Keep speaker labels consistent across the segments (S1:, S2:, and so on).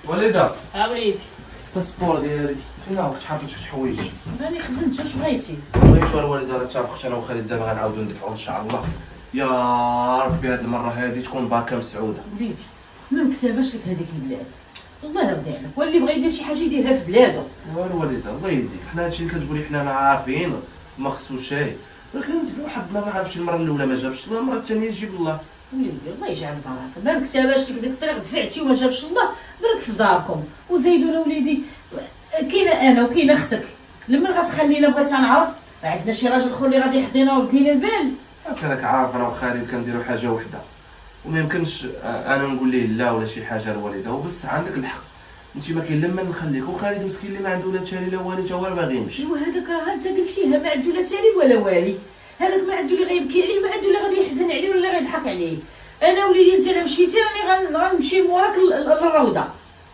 S1: وليدة
S2: وليدي
S1: الباسبور ديالي فين هو؟ كنت حاطو شي حوايج.
S2: راني خزنت واش بغيتي.
S1: بغيت الوالده راه اتفقت انا وخالد دابا غنعاودو ندفعو ان شاء الله. يا ربي هاد المره هادي تكون باكا مسعوده.
S2: وليدي ما مكتباش لك هذيك البلاد، الله يرضي عليك، واللي بغى يدير شي حاجه يديرها في بلادو.
S1: والوالده الله يهديك، حنا هادشي اللي كتقولي حنا عارفين ما خصوش شي، ولكن ندفعو حظنا. ما عرفتش المره الاولى ما جابش، المره الثانيه يجيب الله.
S2: وليدي الله يجعل البركه، ما مكتباش لك ديك الطريق دفعتي وما جابش الله، برك في داركم. وزيدوا وليدي كاينه انا وكاينه اختك، لما غتخلينا بغيت نعرف عندنا شي راجل خو اللي غادي يحضينا ويبنينا البال.
S1: راك عارف انا وخالد كنديرو حاجه وحده، وما يمكنش انا نقول ليه لا ولا شي حاجه الوالده. وبس عندك الحق، انت ما كاين لما نخليك. وخالد مسكين اللي ما عنده لا تالي لا والي، تا هو باغي يمشي.
S2: ايوا هذاك راه انت قلتيها، ما عنده لا تالي ولا والي. هذاك ما عنده اللي غيبكي عليه، ما عنده اللي غادي يحزن عليه ولا غيضحك عليه. انا وليدي انت الا مشيتي راني غنمشي موراك للروضه.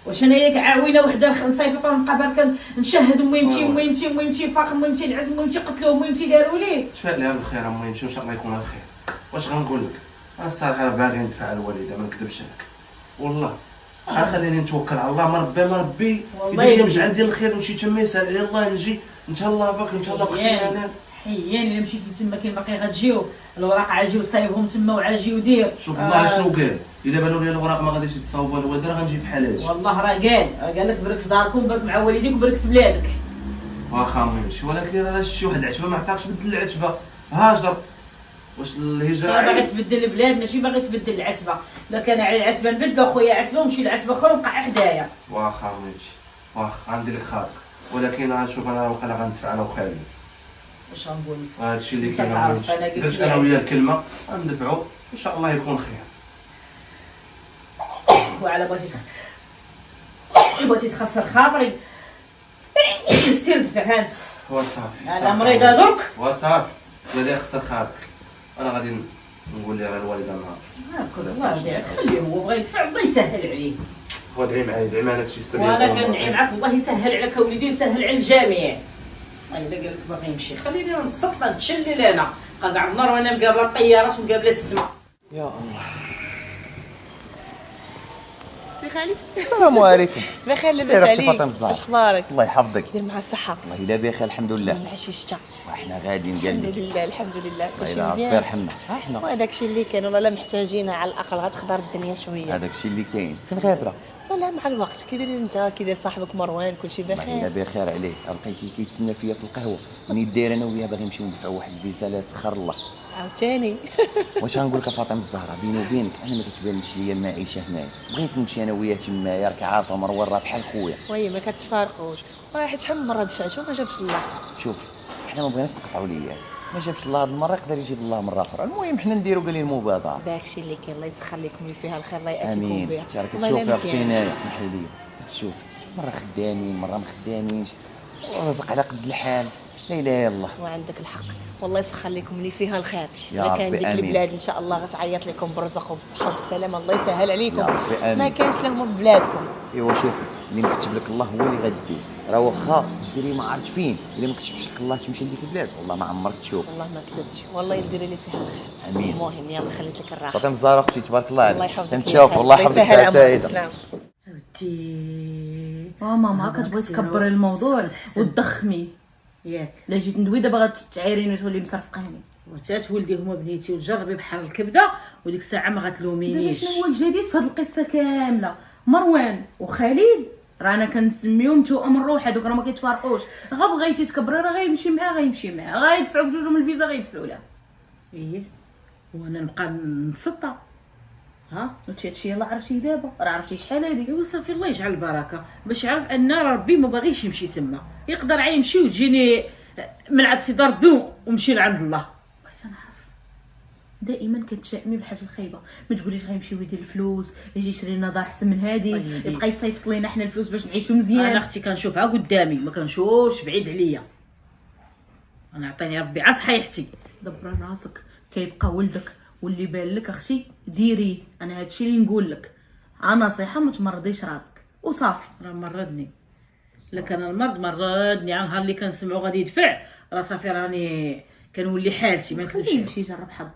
S2: واش انا ياك عاوينه وحده نصيفط ونبقى برك نشهد ميمتي فاق ميمتي نعز ميمتي قتلوه ميمتي داروا ليه.
S1: تفائلي بالخير امي، ان شاء الله يكون الخير. واش غنقول لك، انا الصراحه راه باغي ندفع الوالده، ما نكذبش لك والله. خليني نتوكل على الله، ما ربي يدير لي عندي الخير ونمشي تما يسال على الله، نجي نتهلا بك نتهلا بخير.
S2: حيان الا مشيتي تما كاين باقي غتجيو الوراق، عاجيو صايبهم تما وعاجيو دير.
S1: شوف الله شنو قال، الا بانوا لي الوراق ما غاديش يتصاوبوا الوالده راه غنجي بحال هادشي.
S2: والله راه قال لك برك في داركم، برك مع والديك، وبرك في بلادك.
S1: واخا ما يمشي، ولكن راه شي واحد العتبه ما عطاكش بدل العتبه، هاجر. واش الهجره
S2: باغي تبدل البلاد ماشي باغي تبدل العتبه. لا كان على العتبه نبدل اخويا عتبه ونمشي لعتبه اخرى ونبقى حدايا.
S1: واخا ما يمشي، واخا غندير لك خاطر، ولكن غنشوف انا وخا غندفع انا وخالد.
S2: واش غنقول لك،
S1: هادشي اللي
S2: انت
S1: كاين.
S2: تعرف انا قلت
S1: درت انا وياه الكلمه غندفعو ان شاء الله يكون خير.
S2: وعلى بغيتي تخسر خاطري سير دفع هانت.
S1: وصافي
S2: انا مريضه درك.
S1: وصافي بدا يخسر خاطرك، انا غادي نقول لها الوالده ما
S2: هاكا الله يرضيك، خليه هو بغى يدفع الله يسهل عليه.
S1: هو دعي معايا، دعي معاك شي ستريا.
S2: وانا كندعي معاك الله يسهل عليك اوليدي، يسهل على الجميع. الا قال لك باغي يمشي خليني نتسطى نتشلل انا، بقى كاع النهار وانا مقابله الطيارات ومقابله السماء.
S1: يا الله.
S3: سي خالد
S4: السلام عليكم.
S3: بخير لاباس عليك؟
S4: فاطمه الزهراء،
S3: واش اخبارك؟
S4: الله يحفظك.
S3: دير مع الصحه؟
S4: والله الا بخير الحمد لله.
S3: مع شي شتا؟
S4: وحنا غاديين قال
S3: الحمد
S4: لك.
S3: لله الحمد لله كلشي
S4: الله
S3: مزيان.
S4: ربي يرحمنا. ها حنا
S3: وهذاك الشيء اللي كان، والله لا محتاجينها على الاقل غتخضر الدنيا شويه.
S4: هذاك الشيء اللي كاين. فين غابره؟
S3: لا مع الوقت كي داير انت، كي داير صاحبك مروان كلشي
S4: الله
S3: بخير؟
S4: بخير عليه. لقيتيه كيتسنى فيا في القهوه، مني داير انا وياه باغي نمشيو ندفعوا واحد الفيزا لا سخر الله.
S3: عاوتاني
S4: واش غنقول لك فاطمه الزهراء، بيني وبينك انا ما كتبانش ليا المعيشه هنايا، بغيت نمشي انا وياه تمايا، راك عارفه مروان راه بحال خويا.
S3: وي ما كتفارقوش، راه حيت شحال من مره دفعتو ما جابش الله.
S4: شوف حنا ما بغيناش نقطعوا الياس، ما جابش الله هاد المره يقدر يجيب الله مره اخرى، المهم حنا نديروا قال المبادره.
S3: داك الشيء اللي كاين الله يسخر لكم اللي فيها الخير، الله ياتيكم
S4: امين.
S3: بها.
S4: تراك
S3: والله
S4: تشوف
S3: لا
S4: اختي
S3: مزيان.
S4: انا اسمحي لي، شوف مره خدامين مره ما خدامينش، الرزق على قد الحال، لا اله الا الله.
S3: وعندك الحق، والله يسخر لكم اللي فيها الخير.
S4: يا
S3: الا كان
S4: ربي
S3: ديك
S4: آمين.
S3: البلاد ان شاء الله غتعيط لكم بالرزق وبالصحه وبالسلامه، الله يسهل عليكم.
S4: يا ربي آمين.
S3: ما كاينش لهم في بلادكم.
S4: ايوا شوفي اللي مكتب لك الله هو اللي غدير، راه واخا تجري ما عرفتش فين، الا ما كتبش لك الله تمشي لديك البلاد والله ما عمرك تشوف.
S3: والله ما كذبتش، والله يدير لي فيها الخير.
S4: امين.
S3: المهم يلا خليت لك الراحه.
S4: فاطمه الزهراء اختي تبارك الله
S3: الله
S4: عليك،
S3: يحفظك.
S4: نتشوف والله يحفظك ساعه سعيده.
S3: سلام.
S2: ودي
S5: ماما كتبغي تكبري الموضوع وتضخمي
S2: ياك
S5: لا جيت ندوي دابا غتعايريني وتولي مسرفقاني.
S2: وتات ولدي هما بنيتي وتجربي بحال الكبده وديك الساعه ما
S5: دابا
S2: غتلومينيش.
S5: شنو هو الجديد في هذه القصه كامله؟ مروان وخليل رانا كنسميهم توأم الروح، هذوك راه ما كيتفارقوش. بغيتي تكبري راه غيمشي معاه غيدفعوا بجوجهم الفيزا غيدفعوا لها.
S2: ايه وانا نبقى نسطى. ها
S5: وانت هادشي يلاه عرفتيه دابا، راه عرفتي شحال هادي.
S2: ايوا صافي الله يجعل البركه باش يعرف ان ربي ما باغيش يمشي تما، يقدر عا يمشي وتجيني من عند سيدي ربي ومشي لعند الله.
S5: بغيت نعرف دائما كتشائمي بالحاجه الخايبه، ما تقوليش غيمشي ويدير الفلوس يجي يشري لنا دار احسن من هادي،
S2: طيب.
S5: يبقى يصيفط لينا حنا الفلوس باش نعيشوا
S2: انا
S5: مزيان.
S2: اختي كنشوفها قدامي ما كنشوفش بعيد عليا. انا عطيني ربي عا صحيحتي.
S5: دبر راسك، كيبقى ولدك واللي بان لك اختي ديريه. انا هادشي اللي نقول لك، نصيحه ما تمرضيش راسك وصافي.
S2: راه مرضني، الا كان المرض مرضني على نهار اللي كنسمعو غادي يدفع، راه صافي راني كنولي حالتي ما
S5: خليه
S2: نكذبش.
S5: يمشي يجرب حظه.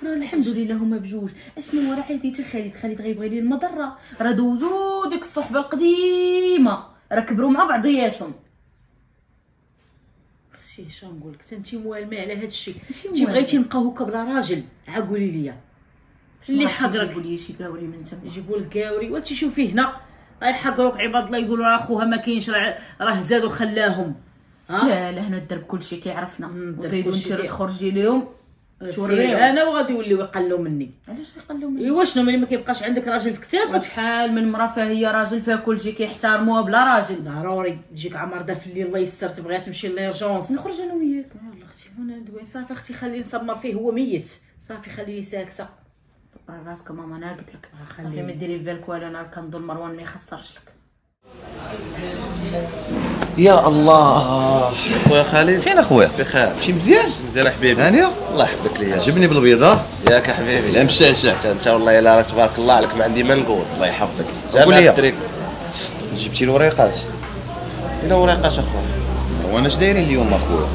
S5: راه الحمد لله هما بجوج. اشنو هو راه عادي خالد غيبغي لي المضره، راه دوزو ديك الصحبه القديمه، راه كبروا مع بعضياتهم.
S2: اختي اش نقول لك انت موالمه على هذا الشيء،
S5: ماشي
S2: انت
S5: موالمة.
S2: بغيتي نبقاو هكا بلا راجل، عا قولي لي اللي حضرك
S5: يجيبوا لي شي كاوري من تما.
S2: يجيبوا لك كاوري وانت شوفي هنا غيحقروك عباد الله، يقولوا راه خوها ما كاينش، راه زادوا خلاهم.
S5: لا هنا الدرب كلشي كيعرفنا، وزيدوا انت
S2: كلشي
S5: تخرجي لهم
S2: سيري انا وغادي يوليو يقلوا مني.
S5: علاش يقلوا مني؟
S2: ايوا شنو ملي ما كيبقاش عندك راجل في كتافك؟
S5: شحال من مرة فهي راجل فيها كلشي كيحترموها بلا راجل.
S2: ضروري تجيك عمرضه في الليل الله يستر تبغي تمشي ليرجونس.
S5: نخرج انا وياك.
S2: يلا اختي انا ندوي صافي اختي خليني نسمر فيه هو ميت، صافي خليني ساكته.
S5: برا راسك ماما، انا قلت لك
S2: خليني.
S5: صافي ما ديري في بالك والو، انا كنظن مروان ما يخسرش لك.
S4: يا الله.
S1: خويا خالد
S4: فين اخويا؟
S1: بخير.
S4: ماشي مزيان؟
S1: مزيان حبيبي.
S4: هانيه؟
S1: الله يحفظك ليا.
S4: عجبني بالبيضه.
S1: ياك حبيبي.
S4: لا مشعشع.
S1: ان شاء الله يلا تبارك الله عليك، ما عندي ما نقول.
S4: الله يحفظك.
S1: جاب
S4: قول
S1: لي
S4: لي
S1: الطريق.
S4: جبتي الوريقات؟
S1: الا وريقاش اخويا.
S4: وانا اش دايرين اليوم اخويا؟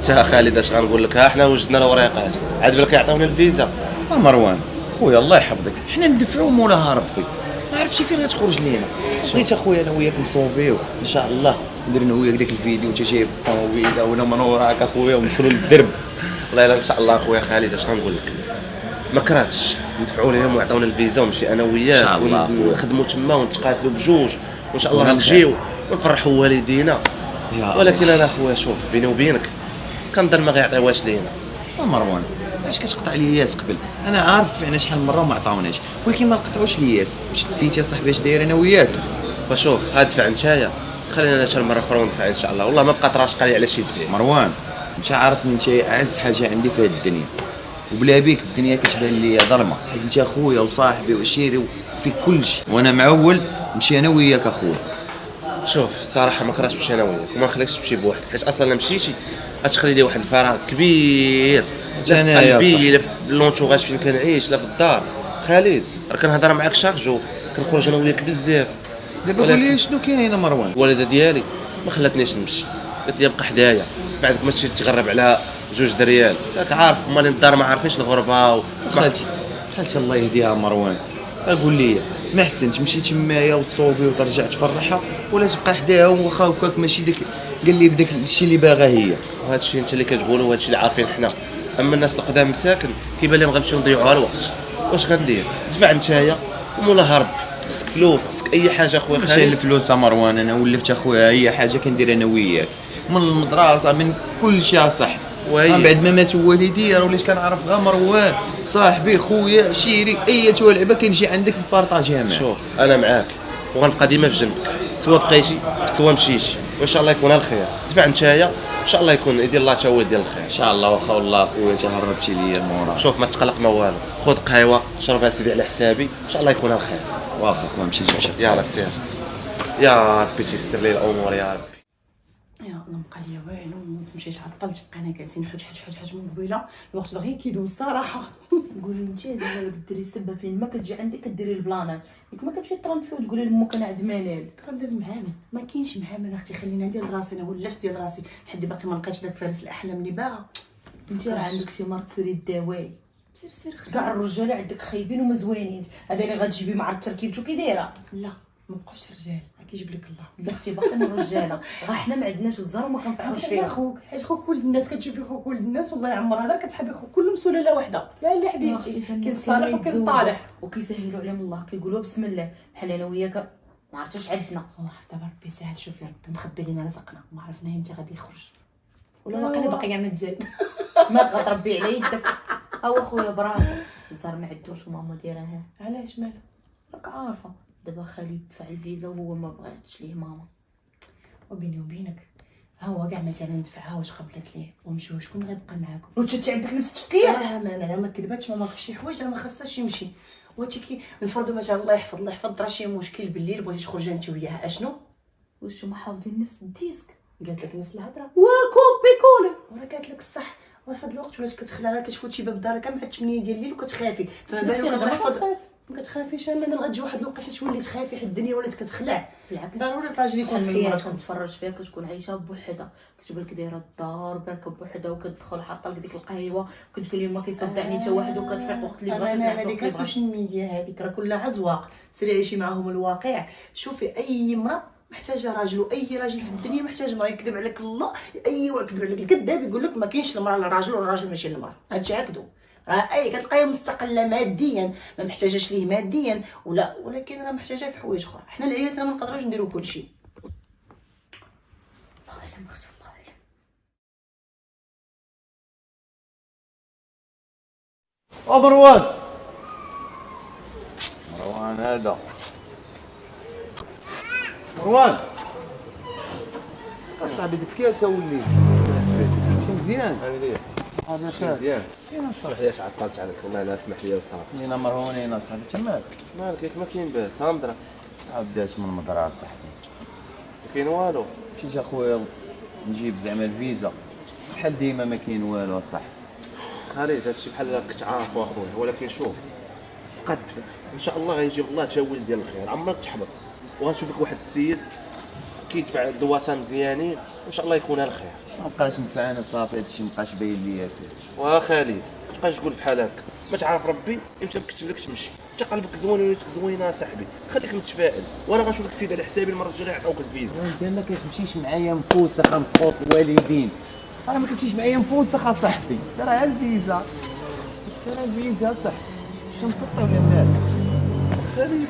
S1: تا خالد اش غنقول لك، ها حنا وجدنا الوريقات، عاد بالك يعطيونا الفيزا.
S4: مروان خويا الله يحفظك، حنا ندفعوا مولاها ربي، ما عرفتش فين غتخرج لينا. بغيت اخويا انا وياك نصوفيو ان شاء الله، ندير انا وياك داك الفيديو انت جايب طويله وانا من وراك اخويا وندخلوا للدرب.
S1: والله الا ان شاء الله اخويا خالد اش غنقول لك، ما كرهتش ندفعوا لهم ويعطيونا الفيزا ونمشي انا وياك
S4: إن شاء الله أخويا.
S1: ونخدموا تما ونتقاتلوا بجوج وان شاء الله
S4: ونخير.
S1: نجيو ونفرحوا والدينا.
S4: يا
S1: ولكن انا اخويا شوف بيني وبينك كنظن ما غيعطيوهاش لينا.
S4: مروان علاش كتقطع لي ياس قبل؟ انا عارف دفعنا شحال من مره وما عطاوناش، ولكن ما نقطعوش لي ياس. واش نسيت يا صاحبي اش داير انا وياك؟
S1: فشوف هاد دفع نتايا، خلينا انا شي مره اخرى وندفع ان شاء الله، والله ما بقى طراش قالي على شي دفع.
S4: مروان انت عارفني انت اعز حاجه عندي في هاد الدنيا، وبلا بيك الدنيا كتبان لي ظلمه، حيت انت اخويا وصاحبي وعشيري وفي كلشي، وانا معول نمشي انا وياك اخويا.
S1: شوف الصراحه ما كرهتش نمشي انا وياك وما نخليكش تمشي بوحدك، حيت اصلا الا مشيتي غتخلي لي واحد الفراغ كبير، لا في
S4: أنا يا
S1: قلبي
S4: صاحبي.
S1: لا في لونتوغاج فين كنعيش لا في الدار. خالد راه كنهضر معاك شاك جور، كنخرج انا وياك بزاف.
S4: دابا قول لي شنو كاين مروان؟
S1: الوالده ديالي ما خلاتنيش نمشي، قالت لي بقى حدايا، بعدك ما تمشي تغرب على جوج دريال، راك عارف مالين الدار ما عارفينش الغربه
S4: خالتي الله يهديها مروان، قول لي ما احسن تمشي تمايا وتصوفي وترجع تفرحها، ولا تبقى حداها واخا هكاك ماشي داك قال لي بداك الشيء اللي باغا هي.
S1: وهذا الشيء انت اللي كتقولوا وهذا الشيء اللي عارفين حنا. اما الناس القدام مساكن كيبان لهم غنمشيو نضيعوا الوقت. واش غندير؟ دفع نتايا ومولاها ربي، خصك فلوس خصك اي حاجه اخويا
S4: ماشي
S1: خالد.
S4: الفلوس مروان، انا ولفت اخويا اي حاجه كندير انا وياك، من المدرسه من كل شيء صح.
S1: وهي.
S4: من بعد ما ماتوا والدي راه وليت كنعرف غير مروان صاحبي خويا عشيري، اي لعبه كنجي عندك نبارطاجيها معاك.
S1: شوف انا معاك وغنبقى ديما في جنبك، سواء بقيتي سواء مشيتي، وان شاء الله يكون الخير. دفع نتايا ان شاء الله يكون يدير الله تا هو يدير الخير.
S4: ان شاء الله واخا والله خويا تهربتي ليا مورا.
S1: شوف ما تقلق ما والو، خذ قهوه شربها سيدي على حسابي ان شاء الله يكون الخير.
S4: واخا خويا مشي جبت.
S1: يلا سير يا ربي تيسر لي الامور يا ربي.
S2: يا الله بقى ليا والو، مشيت عطلت بقينا جالسين حوت من قبيله، الوقت دغيا كيدوز الصراحه.
S5: قولي انت زعما لو ديري السبه فين ما كتجي عندك كديري البلانات، ياك ما كتمشي ترنفي وتقولي لامك انا عند منال.
S2: غندير معامل، ما كاينش معامل اختي، خلينا ندير راسي، انا ولفت ديال راسي حد باقي ما لقيتش داك فارس الاحلام اللي باغا.
S5: انت راه عندك شي مرض سيري الدواي،
S2: سير اختي.
S5: كاع الرجاله عندك خايبين وما زوينين، هذا اللي غتجيبي مع تركيبتو كي دايره.
S2: لا ما بقاوش رجال، كيجيب لك الله.
S5: لا اختي باقيين الرجاله، غا حنا ما عندناش الزهر وما كنطيحوش
S2: حيت
S5: فيها.
S2: خوك، حيت خوك ولد الناس، كتشوفي خوك ولد الناس والله يعمر هذا كتحبي خوك كلهم سلاله واحده. لا لا حبيبتي، كاين الصالح وكاين الطالح.
S5: وكيسهلوا عليهم الله، كيقولوا بسم الله، بحال انا وياك ما عرفتش عندنا.
S2: الله عرف دابا ربي ساهل، شوفي ربي مخبي لينا رزقنا، ما عرفنا امتى غادي يخرج، ولا واقيلا باقي كاع متزاد.
S5: ما غتربي على يدك. هو خويا براسو الزهر ما عندوش وماما دايرها.
S2: علاش مالو؟
S5: راك عارفه دابا خالد دفع الفيزا وهو ما بغاتش ليه ماما.
S2: وبيني وبينك ها هو كاع مثلا ندفعها واش قبلت ليه ومشيو، شكون غيبقى معاكم؟
S5: وانت عندك نفس التفكير.
S2: ما كذباتش ماما في شي حوايج راه ما خاصهاش يمشي. وانت كي نفرضوا مثلا الله يحفظ راه شي مشكل بالليل بغيتي تخرجي انت وياها، اشنو
S5: واش نتوما حافظين نفس الديسك؟
S2: قالت لك نفس الهضره؟
S5: وكوبي كولي
S2: وراه قالت لك الصح، وفي هذا الوقت ولات كتخلى راه كتفوتي باب دارك مع 8 ديال الليل وكتخافي، فما بالك
S5: اختي
S2: الله
S5: انا
S2: يحفظ
S5: كنخاف.
S2: ما
S6: تخافيش امانه، غتجي واحد الوقيته تولي تخافي حيت الدنيا ولات كتخلع.
S5: بالعكس
S6: ضروري الراجل يكون
S5: شحال
S6: في
S5: من مرة
S6: حياتك.
S5: كنتفرج فيها كتكون عايشه بوحدها، كتبان لك دايره الدار باركه بوحدها وكتدخل حاطه لك ديك القهوه وكتقول لي ما كيصدعني حتى واحد وكتفيق وقت اللي بغات
S6: انا
S5: وكتعس وقت
S6: هذيك
S5: اللي بغات.
S6: السوشيال ميديا هذيك راه كلها عزواق، سيري عيشي معاهم الواقع. شوفي اي امراه محتاجه راجل، واي راجل في الدنيا محتاج امراه. يكذب عليك الله، اي واحد يكذب عليك الكذاب يقول لك ما كاينش المراه للراجل والراجل ماشي للمراه. هادشي عكدو. راه اي كتلقاها مستقله ماديا، ما محتاجاش ليه ماديا ولا، ولكن راه محتاجه في حوايج اخرى. حنا العيالات ما نقدروش نديرو كلشي.
S5: الله اعلم اختي، الله اعلم.
S4: مروان هذا مروان اصاحبي قلت لك تا وليت ماشي مزيان. هذا
S1: ماشي مزيان. اسمح لي اش عطلت عليك والله، لا اسمح لي وصافي.
S4: انا مرهونين اصاحبي تماك.
S1: مالك ياك ما كاين باس؟ ها مدرا
S4: بدات من المدرسه صاحبي،
S1: ما كاين والو.
S4: مشيت اخويا نجيب زعما الفيزا، بحال ديما ما كاين والو اصاحبي.
S1: خالد هادشي بحال كنت عارفو اخويا، ولكن شوف قد ان شاء الله غيجيب الله تاويل ديال الخير، عمرك تحبط وغنشوف لك واحد السيد كيدفع الدواسه مزيانين وان شاء الله يكون الخير.
S4: ما بقاش نفعنا صافي، هادشي ما بقاش باين ليا فيه.
S1: وخالد ما تبقاش تقول بحال هكا، ما تعرف ربي امتى مكتب لك تمشي. انت قلبك زوين وليتك زوينه صاحبي، خليك متفائل وانا غنشوف لك السيد على حسابي المره الجايه يعطيوك الفيزا.
S4: انت ما كتمشيش معايا مفوسخ مسقوط الوالدين، راه ما كتمشيش معايا مفوسخ اصاحبي، ترى ها الفيزا، ترى الفيزا صح واش مسطه ولا مالك؟ خالد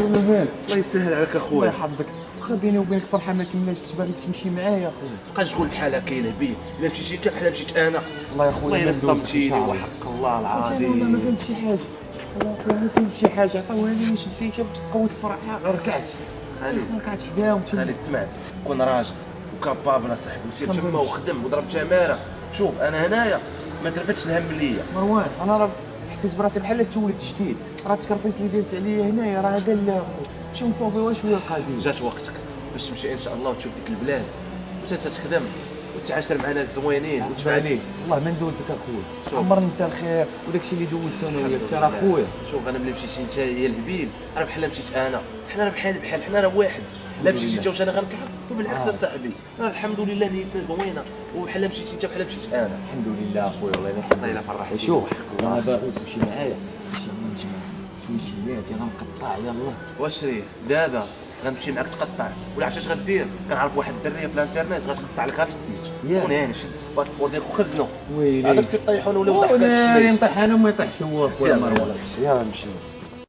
S4: ولا مالك؟
S1: الله يسهل عليك
S4: الله
S1: اخويا.
S4: يحفظك. واخا بيني وبينك فرحه ما كملاش، كنت باغي تمشي معايا اخويا.
S1: مابقاش تقول بحال هكا يلهبي، الا مشيتي انت بحال مشيت انا.
S4: والله يا خويا
S1: والله
S4: ما
S1: الا
S4: ندوزك
S1: صدمتيني
S4: إن شاء الله.
S1: وحق الله
S4: والله ما
S1: العظيم.
S4: فهمت شي حاجه، والله يا خويا ما فهمت شي حاجه. عطاوها شديتها وتقوت فرحه ركعت.
S1: خالد
S4: ركعت حداهم.
S1: خالد اسمع، كون راجل وكابابل اصاحبي وسير تما وخدم وضرب تماره. شوف انا هنايا ما دربتش الهم ليا.
S4: مروان انا راه حسيت براسي بحال تولد جديد، راه التكرفيس اللي دازت عليا هنايا راه هذا لا شي مصوبي شويه القديم.
S1: جات وقتك باش تمشي ان شاء الله وتشوف ديك البلاد وانت تخدم وتعاشر مع ناس زوينين وتبع
S4: عليك والله ما ندوزك اخويا،
S1: شوف.
S4: عمر ننسى الخير وداكشي اللي دوزت انا وياك. ترى اخويا
S1: شوف انا ملي مشيتي انت هي الهبيل راه بحال مشيت انا، حنا راه بحال حنا راه واحد. لا مشيتي انت واش انا غنكحك وبالعكس اصاحبي، راه الحمد لله نيتنا زوينه وبحال مشيتي انت بحال مشيت انا.
S4: الحمد لله اخويا الله
S1: الله يلا فرحتي.
S4: شوف انا باغي تمشي معايا شي نجمع شويشياتي غنقطع يلاه.
S1: واش ريه دابا غنمشي معاك تقطع ولا عرفتي اش غدير؟ كنعرف واحد الدريه في الانترنت غتقطع لك في السيت.
S4: ياك.
S1: كون هاني شد الباسبور ديالك وخزنو.
S4: ويلي
S1: هذاك تيطيحون ولا وضح
S4: ولا
S1: الشيء.
S4: نطيح انا وما يطيحش هو اخويا
S1: يلا
S4: مروان.
S1: يلا نمشي.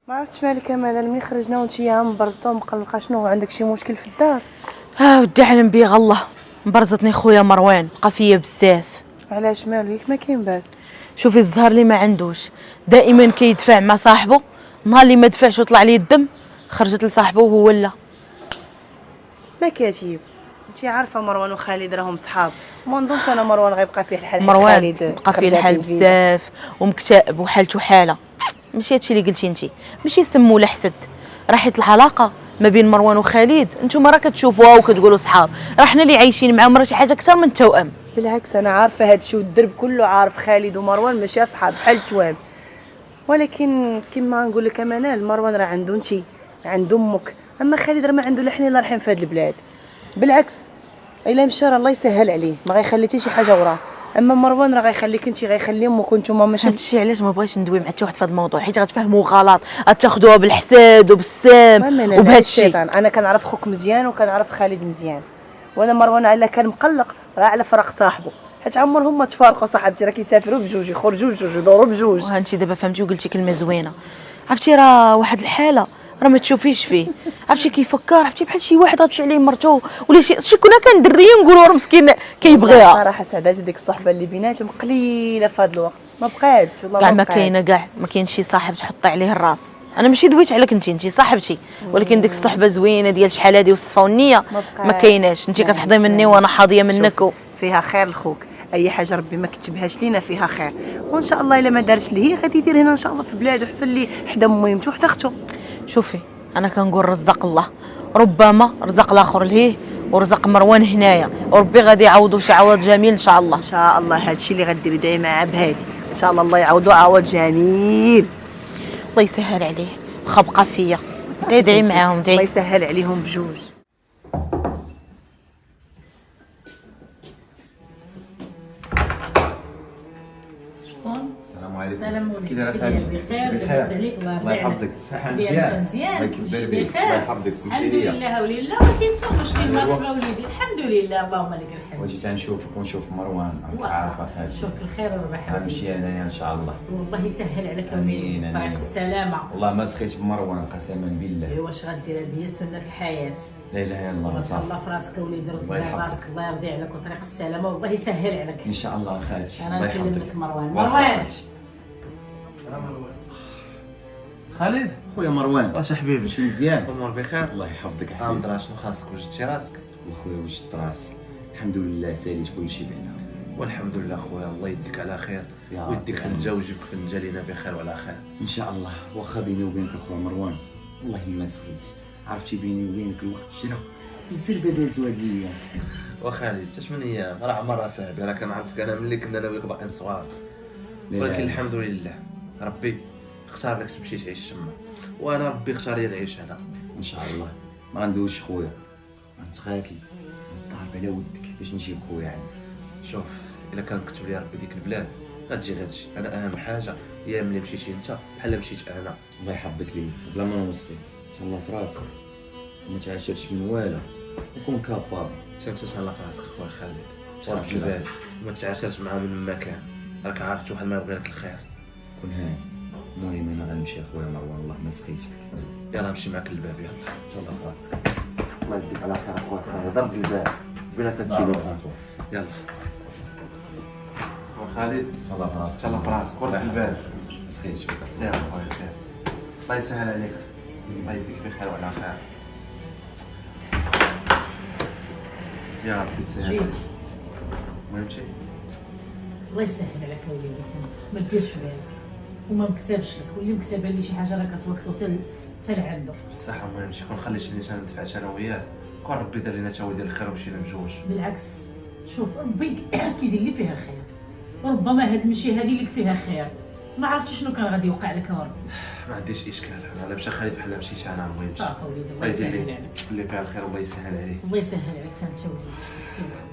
S6: ما عرفتش مالك امانه، ملي خرجنا وانت يا مبرزطه ومقلقه، شنو عندك شي مشكل في الدار؟
S5: ودي علم بيه الله، مبرزتني خويا مروان، بقى فيا بزاف.
S6: علاش مالو ياك ما كاين باس؟
S5: شوفي الزهر اللي ما عندوش دائما كيدفع مع صاحبه، نهار اللي ما دفعش وطلع ليه الدم خرجت لصاحبه وهو لا.
S6: ما كاتب انت عارفه مروان وخالد راهم صحاب، ما نظنش انا مروان غيبقى فيه الحال. حيت
S5: مروان
S6: خالد
S5: بقى فيه
S6: خرجات
S5: الحال
S6: الفيزا.
S5: بزاف ومكتئب وحالته حاله. ماشي هادشي اللي قلتي انت، ماشي سم ولا حسد، راه حيت العلاقه ما بين مروان وخالد انتوما راه كتشوفوها وكتقولوا صحاب، راه حنا اللي عايشين معاهم راه شي حاجه اكثر من التوأم.
S6: بالعكس انا عارفه هادشي والدرب كله عارف خالد ومروان ماشي اصحاب بحال التوام، ولكن كما نقول لك امانه مروان راه عنده انت، عنده امك، اما خالد راه ما عنده لا حنا لا رايحين في هاد البلاد. بالعكس الا مشى راه الله يسهل عليه، ما غيخلي حتى شي حاجه وراه. اما مروان راه غيخليك انت، غيخلي امك وانتوما ماشي.
S5: هادشي علاش ما بغيتش ندوي مع حتى واحد في هذا الموضوع، حيت غتفهموا غلط، غتاخذوها بالحساد وبالسام وبهذا الشيء.
S6: الشيطان انا كنعرف خوك مزيان وكنعرف خالد مزيان، وانا مروان على كان مقلق راه على فراق صاحبه، حيت عمرهم ما تفارقوا صاحبتي، راه كيسافروا بجوج يخرجوا بجوج يدوروا بجوج.
S5: وها انت دابا فهمتي وقلتي كلمه زوينه. عرفتي راه واحد الحاله راه ما تشوفيش فيه، عرفتي كيفكر، عرفتي بحال شي واحد غتمشي عليه مرتو ولا شي كنا كان دريه نقولوا راه مسكين كيبغيها.
S6: صراحه سعدات ديك الصحبه اللي بيناتهم قليله في هذا الوقت، ما بقاتش والله
S5: كاع
S6: ما
S5: ما
S6: بقاتش.
S5: كاينه، كاع ما كاينش شي صاحب تحطي عليه الراس. انا ماشي دويت عليك انت صاحبتي، ولكن ديك الصحبه زوينه ديال شحال هادي والصفا والنيه ما كايناش. انت كتحضي مني وانا حاضيه منك
S6: فيها خير لخوك، اي حاجه ربي ما كتبهاش لينا فيها خير، وان شاء الله الا ما دارش ليه غادي يدير هنا ان شاء الله في بلاده، حسن لي حدا ميمته وحدا اختو.
S5: شوفي انا كنقول رزق الله، ربما رزق الاخر لهيه ورزق مروان هنايا، وربي غادي يعوضو شي عوض جميل ان شاء الله.
S6: ان شاء الله هادشي اللي غديري دايما مع بهادي، ان شاء الله الله يعوضو عوض جميل.
S5: الله يسهل عليه، واخا بقى فيا ادعي معاهم
S6: الله
S5: ادعي.
S6: يسهل عليهم بجوج.
S4: السلام عليكم.
S2: السلام عليكم.
S4: كي دايره
S2: كي
S4: خالتي؟
S2: داير بخير، لاباس عليك؟
S4: الله يحفظك. صحة
S2: داير
S4: مزيان؟
S2: انت مزيان؟
S4: الله يكبر
S2: ماشي
S4: بيك.
S2: بخير؟
S4: الله يحفظك. سمحتي
S2: الحمد
S4: لي.
S2: لله ولله، ما كاين حتى مشكل
S4: أنا
S2: ما
S4: الوقت.
S2: في وليدي. الحمد لله اللهم لك الحمد.
S4: واجي تنشوفك ونشوف مروان. راك عارفه خالتي.
S2: شوف الخير والربح.
S4: غنمشي انايا ان شاء الله.
S2: والله يسهل عليك
S4: آمين،
S2: وليدي، طريق
S4: آمين.
S2: السلامه.
S4: والله ما سخيت بمروان قسما بالله.
S2: واش غدير؟ هذه هي سنه الحياه.
S4: لا اله الا الله.
S2: بارك
S4: صافي
S2: الله في راسك وليدي، رد
S4: الله
S2: على
S4: يحفظك.
S2: راسك، الله يرضي عليك وطريق السلامه، والله يسهل عليك.
S4: ان شاء الله خالتي.
S2: انا
S4: الله
S2: نكلم
S4: يحفظك.
S2: لك مروان.
S4: بارك
S2: مروان
S4: خالتي.
S1: خالد
S4: خويا مروان
S1: واش حبيبي؟
S4: شي مزيان؟
S1: الامور بخير؟
S4: الله يحفظك
S1: الحمد
S4: حبيبي.
S1: لله. شنو خاصك؟ وجدتي راسك؟
S4: خويا وجدت راسي الحمد لله، ساليت كلشي بعدا.
S1: والحمد لله خويا، الله يديك على خير
S4: يا رب
S1: ويديك
S4: يا
S1: في
S4: رب.
S1: الجا ويجيبك في النجا لينا بخير وعلى خير.
S4: ان شاء الله. واخا بيني وبينك اخويا مروان والله ما سخيت، عرفتي بيني وبينك الوقت جرى الزربه دازو هاد الايام.
S1: وخالد حتى من ايام راه عمر صاحبي، راه كنعرفك انا ملي كنا انا وياك باقيين صغار،
S4: لا
S1: ولكن
S4: لا.
S1: الحمد لله ربي اختار لك تمشي تعيش تما، وانا ربي اختار لي نعيش هنا.
S4: ان شاء الله ما غندوش خويا، غنتخاكي نضرب على ودك باش نجيب خويا عندك.
S1: شوف الا كان كتب لي ربي ديك البلاد غتجي. انا اهم حاجه هي ملي مشيتي انت بحال مشيت انا.
S4: الله يحفظك لي بلا ما نوصي ان شاء الله في راسك وما تعاشرش من والو وكون كابار.
S1: انت تهلا في راسك خويا خالد،
S4: شاء
S1: ورب
S4: الله.
S1: البال وما تعاشرش معاه من مكان، راك عارف واحد ما يبغي لك الخير.
S4: كون هاي. المهم انا غنمشي اخويا مروان، الله ما سخيتك.
S1: يلا نمشي معاك للباب يلا.
S4: تهلا في راسك.
S1: الله يديك على خير اخويا خالد، ضرب الباب بلا تجيني. يلا خالد
S4: تهلا في راسك.
S1: تهلا في راسك ورد الباب.
S4: ما سخيتش.
S1: سير خويا سير، الله يسهل عليك، الله يديك بخير وعلى خير. يا ربي تسهل. المهم شي
S2: الله يسهل عليك وليدي، انت ما ديرش بالك وما مكتبش لك، واللي مكتبه لي شي حاجه راه كتوصلو حتى لعندو.
S1: بصح المهم شي كون خليتني انا ندفعت انا وياه، كون ربي دار لنا تا هو ديال الخير ومشينا بجوج.
S2: بالعكس شوف ربي كيدير لي فيها خير، وربما هاد المشي هادي لك فيها خير، ما عرفتش شنو كان غادي يوقع لك وربي.
S1: ما عنديش اشكال، انا مشى خالد بحال مشيت انا. المهم
S2: صافي وليدي، الله
S1: الله يدير
S2: يسهل
S1: لي
S2: عليك.
S1: اللي فيها الخير والله يسهل عليه.
S2: الله يسهل عليك انت وليدي. السلام.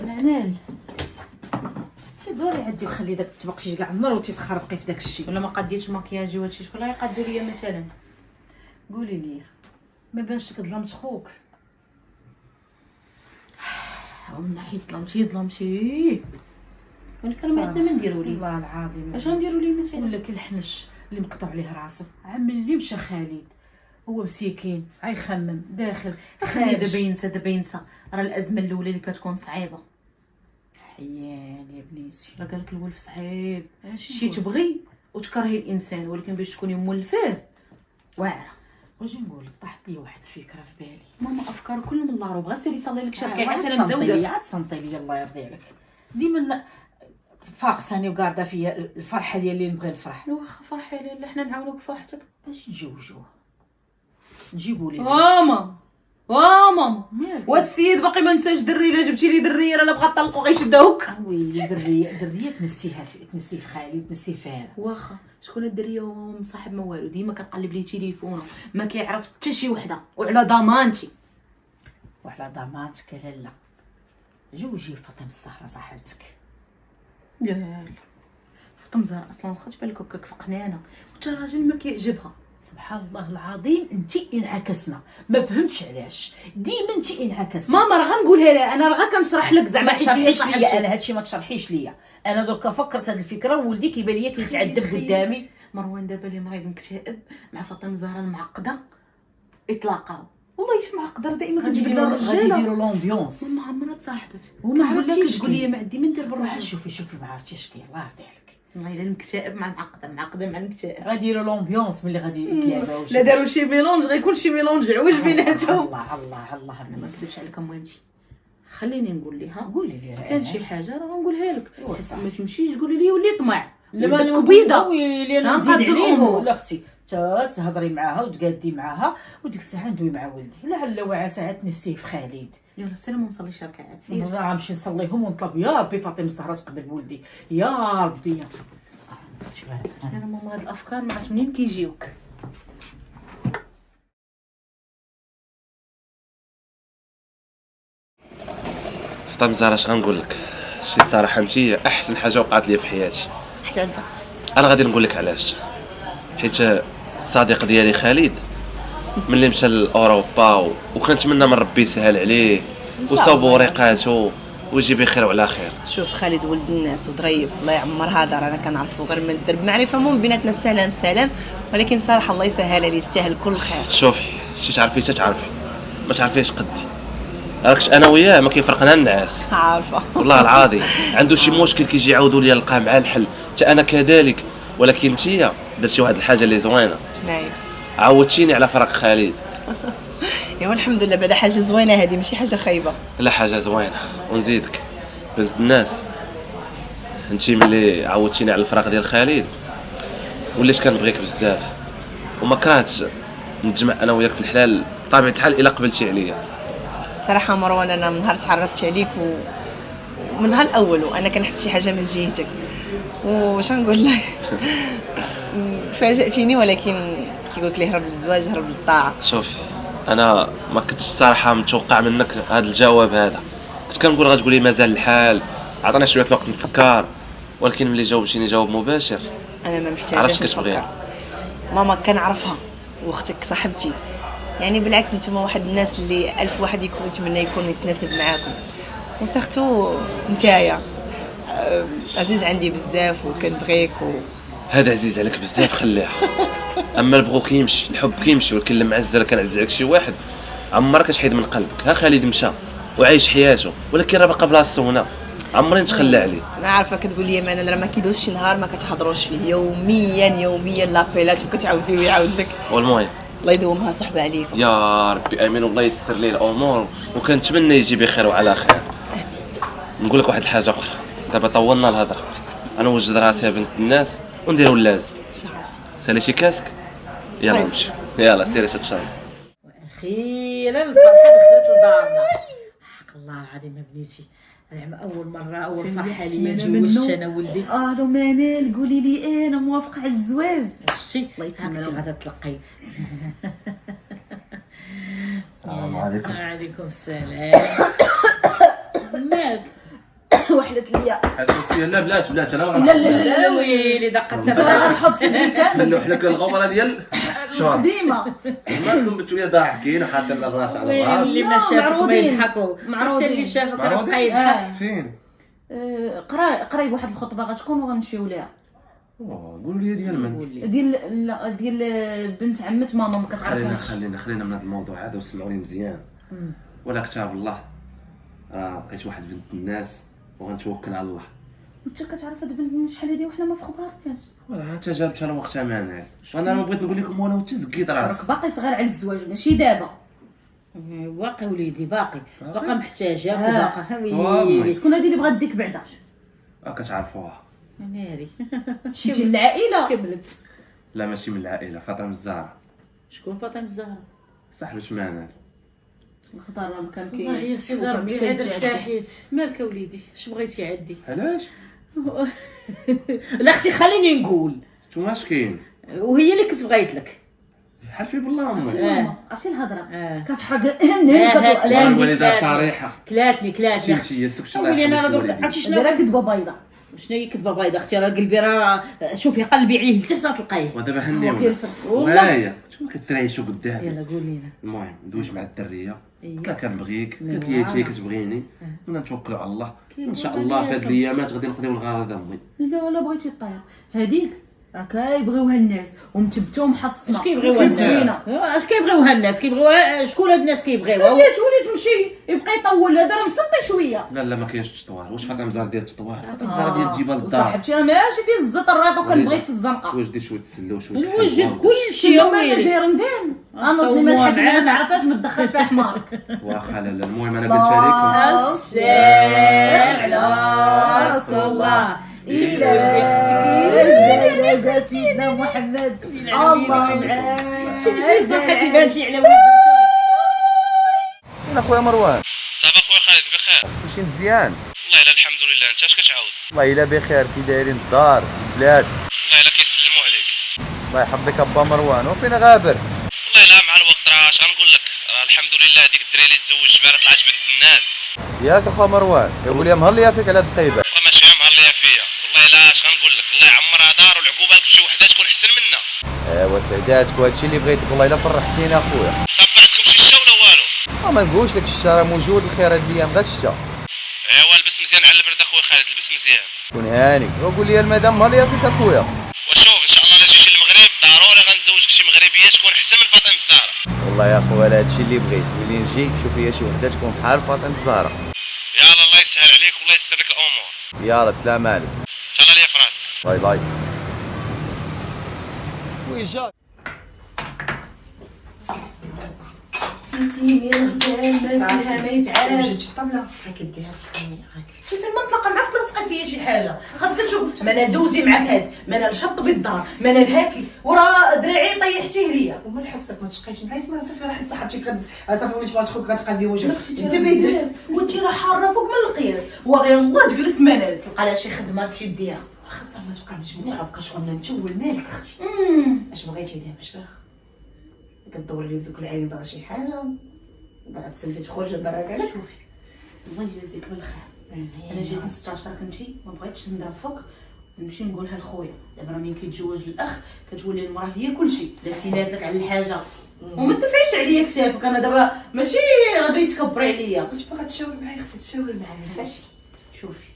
S2: منال تيدوري عندي وخلي داك التبقشيش كاع النار وتيسخربقي في داك الشيء.
S5: ولا ما قديتش مكياجي وهادشي، شكون اللي يقادو ليا مثلا؟
S2: قولي لي ما بانش لك ظلمت خوك؟
S5: من ناحيه ظلمتي ولكن ما عندنا ما نديرو ليه.
S2: والله العظيم
S5: اش غنديرو ليه مثلا؟
S2: ولا كالحنش اللي مقطع عليه راسه. عام اللي مشى خالد هو مسكين غيخمم داخل
S5: خلي دابا ينسى راه الازمه الاولى اللي كتكون صعيبه.
S2: حيان يا بنيتي.
S5: راه قالك الولف صعيب،
S2: اش
S5: شي تبغي وتكرهي الانسان، ولكن باش تكوني مولفاه واعره.
S2: واش نقول لك؟ طاحت لي واحد الفكره في بالي.
S5: ماما افكار كل من الله روب، غير سيري صلي لك شركه
S2: عاد
S5: حتى انا مزوده.
S2: عاد صنطي لي الله يرضي عليك. ديما فاقساني وقارده فيا الفرحه ديال اللي نبغي نفرح.
S5: واخا فرحي لاله حنا نعاونوك في فرحتك.
S2: باش نتزوجوه نجيبوا لي
S5: ماما ماما
S2: مالك؟
S5: والسيد باقي ما نساش دري، الا جبتي لي دريه راه لا بغا طلقو غيشدوك.
S2: ويلي دريه تنسيها تنسي في خالي تنسي في هذا.
S5: واخا شكون الدريه هو مصاحب ما والو، ديما كنقلب ليه تليفونه ما كيعرف حتى شي وحده، وعلى ضمانتي.
S2: وعلى ضمانتك لالا جوجي فاطمه الزهراء صاحبتك.
S5: لا فاطمه الزهراء اصلا خدت بالك هكاك فقنانه، وتا راجل ما كيعجبها.
S2: سبحان الله العظيم انت انعكسنا، ما فهمتش علاش ديما انت انعكسنا.
S5: ماما راه غنقولها لها انا، راه غنشرح لك زعما
S2: ما
S5: حيت
S2: تشرحيش
S5: هي
S2: ليا
S5: صاحبتي.
S2: انا هادشي، ما تشرحيش ليا انا. دوكا فكرت هاد الفكره وولدي كيبان ليا تيتعذب قدامي.
S5: مروان دابا اللي مريض مكتئب مع فاطمه الزهراء المعقده يتلاقاو. والله اش معقده دائما كتجبد لها
S2: غادي
S5: الرجاله.
S2: يديروا لومبيونس.
S5: ماما عمرها تصاحبت
S2: وما
S5: عرفتيش
S2: عرفتيش
S5: تقول لي ما عندي ما ندير
S2: روح
S5: بالراحه.
S2: شوفي ما عرفتيش كاين الله يرضي عليك.
S5: والله الا المكتئب مع المعقده مع المكتئب.
S2: غاديروا لومبيونس ملي غادي يتلاقاو.
S5: لا داروا شي ميلونج غيكون شي ميلونج عوج بيناتهم.
S2: الله
S5: ما تسلفش عليك مهمتي. خليني نقول لها
S2: قولي لي
S5: كان شي حاجه راه غنقولها لك، حيت ما تمشيش تقولي لي ولي طمع
S2: لما
S5: كبيده
S2: اللي انا نزيد عليه لا اختي تا تهضري معاها وتقادي معاها وديك الساعه ندوي مع ولدي لعل وعسى عاد نسيف خالد.
S5: يلا سلام ونصلي ركعات سير.
S2: راه غنمشي نصليهم ونطلب يا ربي فاطمه الزهراء تقبل بولدي يا ربي.
S5: انا ماما هاد الافكار ما عرفت منين كيجيوك.
S1: فاطمه الزهراء اش غنقول لك، شي الصراحه انت احسن حاجه وقعت لي في حياتي.
S5: حتى انت.
S1: انا غادي نقول لك علاش، حيت الصديق ديالي خالد ملي مشى لاوروبا وكنتمنى من ربي يسهل عليه وصاب وريقاتو ويجي بخير وعلى خير.
S5: شوف خالد ولد الناس وظريف الله يعمرها دار، انا كنعرفو غير من الدرب معرفه مو بيناتنا السلام سلام، ولكن صراحه الله يسهل عليه يستاهل كل خير.
S1: شوفي شي تعرفي حتى تعرفي ما تعرفيش قدي، راكش انا وياه ما كيفرقنا النعاس.
S5: عارفه
S1: والله العظيم عنده شي مشكل كيجي يعاودوا لي نلقاه مع الحل، حتى انا كذلك، ولكن انتيا درتي واحد الحاجه اللي زوينه،
S5: شناهي؟
S1: عودتيني على فراق خالد.
S5: ايوا الحمد لله بعدا حاجه زوينه هذه ماشي حاجه خايبه.
S1: لا حاجه زوينه، ونزيدك بنت الناس انتي ملي عودتيني على الفراق ديال خالد وليت كنبغيك بزاف وما كرهتش نتجمع انا وياك في الحلال بطبيعه الحال الا قبلتي عليا.
S5: صراحه مروان انا من نهار تعرفت عليك ومن نهار الاول وانا كنحس شي حاجه من جهتك، واش غنقول لك فاجأتيني، ولكن كيقول لك لي هرب للزواج هرب للطاعه.
S1: شوفي انا ما كنتش الصراحه متوقع منك هذا الجواب هذا، كنت كنقول غتقولي مازال الحال عطينا شويه الوقت نفكر، ولكن ملي جاوبتيني جواب مباشر
S5: انا ما
S1: عرفتش
S5: محتاجاش
S1: كتبغيها.
S5: نفكر. ماما كنعرفها واختك صاحبتي، يعني بالعكس نتوما واحد الناس اللي الف واحد يكون يتمنى يكون يتناسب معاكم، وسختو نتايا عزيز عندي بزاف وكنبغيك
S1: هذا عزيز عليك بزاف خليها، اما البغو كيمشي الحب كيمشي، ولكن لما عز لك كنعز عليك شي واحد عمرك كتحيد من قلبك. ها خالد مشى وعايش حياته، ولكن راه باقا بلاصتو هنا عمري نتخلى عليه.
S5: انا عارفه كتقول لي انا راه ما كيدوزش شي نهار ما كتهضروش فيه، يوميا لابيلات وكتعاودوا يعاود لك.
S1: والمهم
S5: الله يدومها صحبه عليكم
S1: يا ربي امين، والله يسر لي الامور وكنتمنى يجي بخير وعلى خير. نقول لك واحد الحاجه اخرى، دابا طولنا الهضره، انا وجد راسي بنت الناس ونديروا اللازم. سالي شي كاسك يلا
S5: طيب.
S1: نمشي، يلا سيري تتشرب.
S2: اخيرا الفرحه دخلت لدارنا. حق الله العظيم بنيتي زعما اول فرحه ليا تزوجت انا ولدي.
S5: لو منال قولي لي انا موافقه على الزواج.
S2: شتي
S5: الله يكمل
S2: هاكتي غادا تلقي.
S1: السلام عليكم.
S2: وعليكم السلام. مالك
S5: وحلت ليا.
S1: حساسيه لا بلاش انا
S2: لا ويلي دقت
S5: نحط سميتها
S1: نلوح لك الغبره ديال 6 شهور
S5: قديمه.
S1: ما كنبتوا يا ضاحكين وحاطين الراس على الراس.
S2: اللي ما شافك ما
S5: معروضين.
S2: يضحكوا،
S5: معروضين.
S2: حتى اللي شافك راه
S1: معروضين؟
S2: بقى يضحك.
S1: فين؟
S5: قريب واحد الخطبه غتكون وغنمشيو ليها
S1: قولوا لي ديال من؟
S5: ديال بنت عمة ماما ما كتعرفهاش.
S1: خلينا من هذا الموضوع هذا وسمعوني مزيان. ولا كتاب الله راه لقيت واحد بنت الناس وغنتوكل على الله.
S5: انت كتعرف هاد بنت شحال هادي وحنا ما في خبارناش.
S1: ولا حتى جابت انا وقتها ما نعرف، وانا ما بغيت نقول لكم وانا تزكيت راسي.
S5: راك باقي صغير على الزواج ماشي دابا.
S2: باقي وليدي باقي محتاجاك وباقا
S1: والله.
S2: ويلي
S5: شكون هادي اللي بغات ديك بعدا؟
S1: كتعرفوها.
S2: ناري.
S5: مشيتي للعائله.
S2: كملت.
S1: لا ماشي من العائله، فاطمه الزهراء
S2: شكون فاطمه الزهراء؟
S1: صاحبة منال.
S5: الخضر راه كان
S2: والله يا سيدي ربي هذا ارتاحيت. مالك وليدي اش بغيتي عندي؟
S1: علاش؟
S2: لا اختي خليني نقول،
S1: نتوما اش كاين؟
S2: وهي اللي كنت بغيت لك.
S1: حلفي بالله امي.
S5: ماما عرفتي الهضره
S2: لا
S5: كتحرق
S1: الوالده صريحه.
S2: كلاتني
S1: سكتي
S2: سكتي ولي انا دوك عرفتي شنو
S5: دايره كذبه بيضاء.
S2: شنو هي كذبه بيضاء اختي؟ راه قلبي راه شوفي قلبي عليه حتى تلقايه.
S1: ودابا
S5: هو
S1: هنيونا
S5: كيرفد.
S1: وهايا شنو كتريشو قدامي.
S2: يلا قول لينا.
S1: المهم ندوش مع الدريه،
S2: إيه.
S1: قلت لها كنبغيك،
S2: من
S1: قالت لي
S2: بعد.
S1: انت كتبغيني، كنا نتوكلوا على الله، ان شاء
S2: والله
S1: الله في
S2: يا
S1: هاد الايامات غادي نقضيو الغرض امي.
S5: لا بغيتي الطير هذيك راه كيبغيوها الناس ومتبته ومحصنه.
S2: اش كيبغيوها الناس؟ اش كيبغيوها الناس؟ كيبغيوها شكون هاد الناس كيبغيوها؟
S5: هي تولي تمشي يبقى يطول هذا راه مسطي شويه.
S1: لا لا ما كاينش تطوار. واش فاطمه مزار ديال التطوار؟ مزار ديال الجبال الدار.
S5: وصاحبتي راه ماشي ديال الزطرات وكنبغيك في الزنقه.
S1: واش دير شويه تسلى وشويه
S2: الوجه كلشي
S5: شنو مالنا جاي رمضان؟ انا نظني ما الحاجه اللي ما تعرفهاش ما تدخلش فيها حمارك.
S1: واخا لا لا المهم انا قلت لكم
S2: السلام على رسول الله.
S5: إلى جا سيدنا محمد الله معاك.
S2: شي صحه كيبانت لي على وجهه.
S4: فين اخويا مروان؟
S1: صافا خويا خالد بخير.
S4: كلشي مزيان؟
S1: والله الا الحمد لله. انت اش كتعاود؟
S4: والله الا بخير. كي دايرين الدار البلاد؟
S1: والله الا كيسلموا عليك.
S4: الله يحفظك ابا مروان. وفين غابر؟
S1: والله لا مع الوقت راه اش غنقول لك، راه الحمد لله ديك الدريه اللي تزوجت بها طلعت بنت الناس.
S4: ياك اخويا مروان يا ولي مهليه فيك على هاد القيبه.
S1: والله ماشي مهليه فيا، والله لا اش غنقول لك، الله يعمرها دار والعقوبه لك بشي وحده تكون احسن منا.
S4: ايوا سعداتك وهادشي اللي بغيتك. والله الا فرحتينا اخويا.
S1: صاب بعدكم شي شتا ولا والو؟
S4: ما نقولش لك الشتا راه موجود الخير هاد الايام غير الشتا.
S1: ايوا لبس مزيان على البرد اخويا خالد، لبس مزيان.
S4: كون هاني وقول لي المدام مهليه فيك اخويا.
S1: وشوف ان شاء الله لا جيتي للمغرب ضروري غنزوجك شي مغربيه تكون احسن من فاطمه الزهراء.
S4: والله يا خويا لا هادشي اللي بغيت. ملي نجي شوف لي شي وحده تكون بحال فاطمه الزهراء.
S1: يلا الله يسهل عليك والله يسر لك الامور.
S4: يلا بسلامه عليك.
S1: تهلا ليا في راسك.
S4: باي باي. وين جا؟
S5: تيتيم يا الغزال ما فيها ما يتعاد.
S6: جبتي الطبله هاك ديها تصني هاك
S5: شوفي المنطقه معاك تلصقي فيا شي حاجه خاصك تشوف. ما انا دوزي معاك هاد، ما انا نشطبي الدار، ما انا الهاكي وراه درعي طيحتيه ليا.
S6: وما نحسك ما تشقيش معايا. اسمع صافي راح صاحبتي صافي وليت بغات خوك غتقلبي وجهك.
S5: انت بزاف وانت راه حاره فوق من القياس. وغير الله تجلس منال تلقى لها شي خدمه تمشي ديها.
S6: خاصنا ما تبقى مجموعه بقى شغلنا نتول مالك اختي. اش بغيتي دابا اش باغا؟ كدور لي في دوك العين باغا شي حاجه باغا تسلتي تخرج الدار هكا.
S5: شوفي الله يجازيك بالخير. انا جيت نستشارك انتي ما بغيتش نضرب فوق نمشي نقولها لخويا. دابا راه ملي كيتزوج الاخ كتولي المراه هي كلشي. لا سينات لك على الحاجه وما تدفعيش عليا كتافك. انا دابا ماشي غادي تكبري عليا.
S6: كنت باغا تشاور معايا اختي تشاور معايا فاش.
S5: شوفي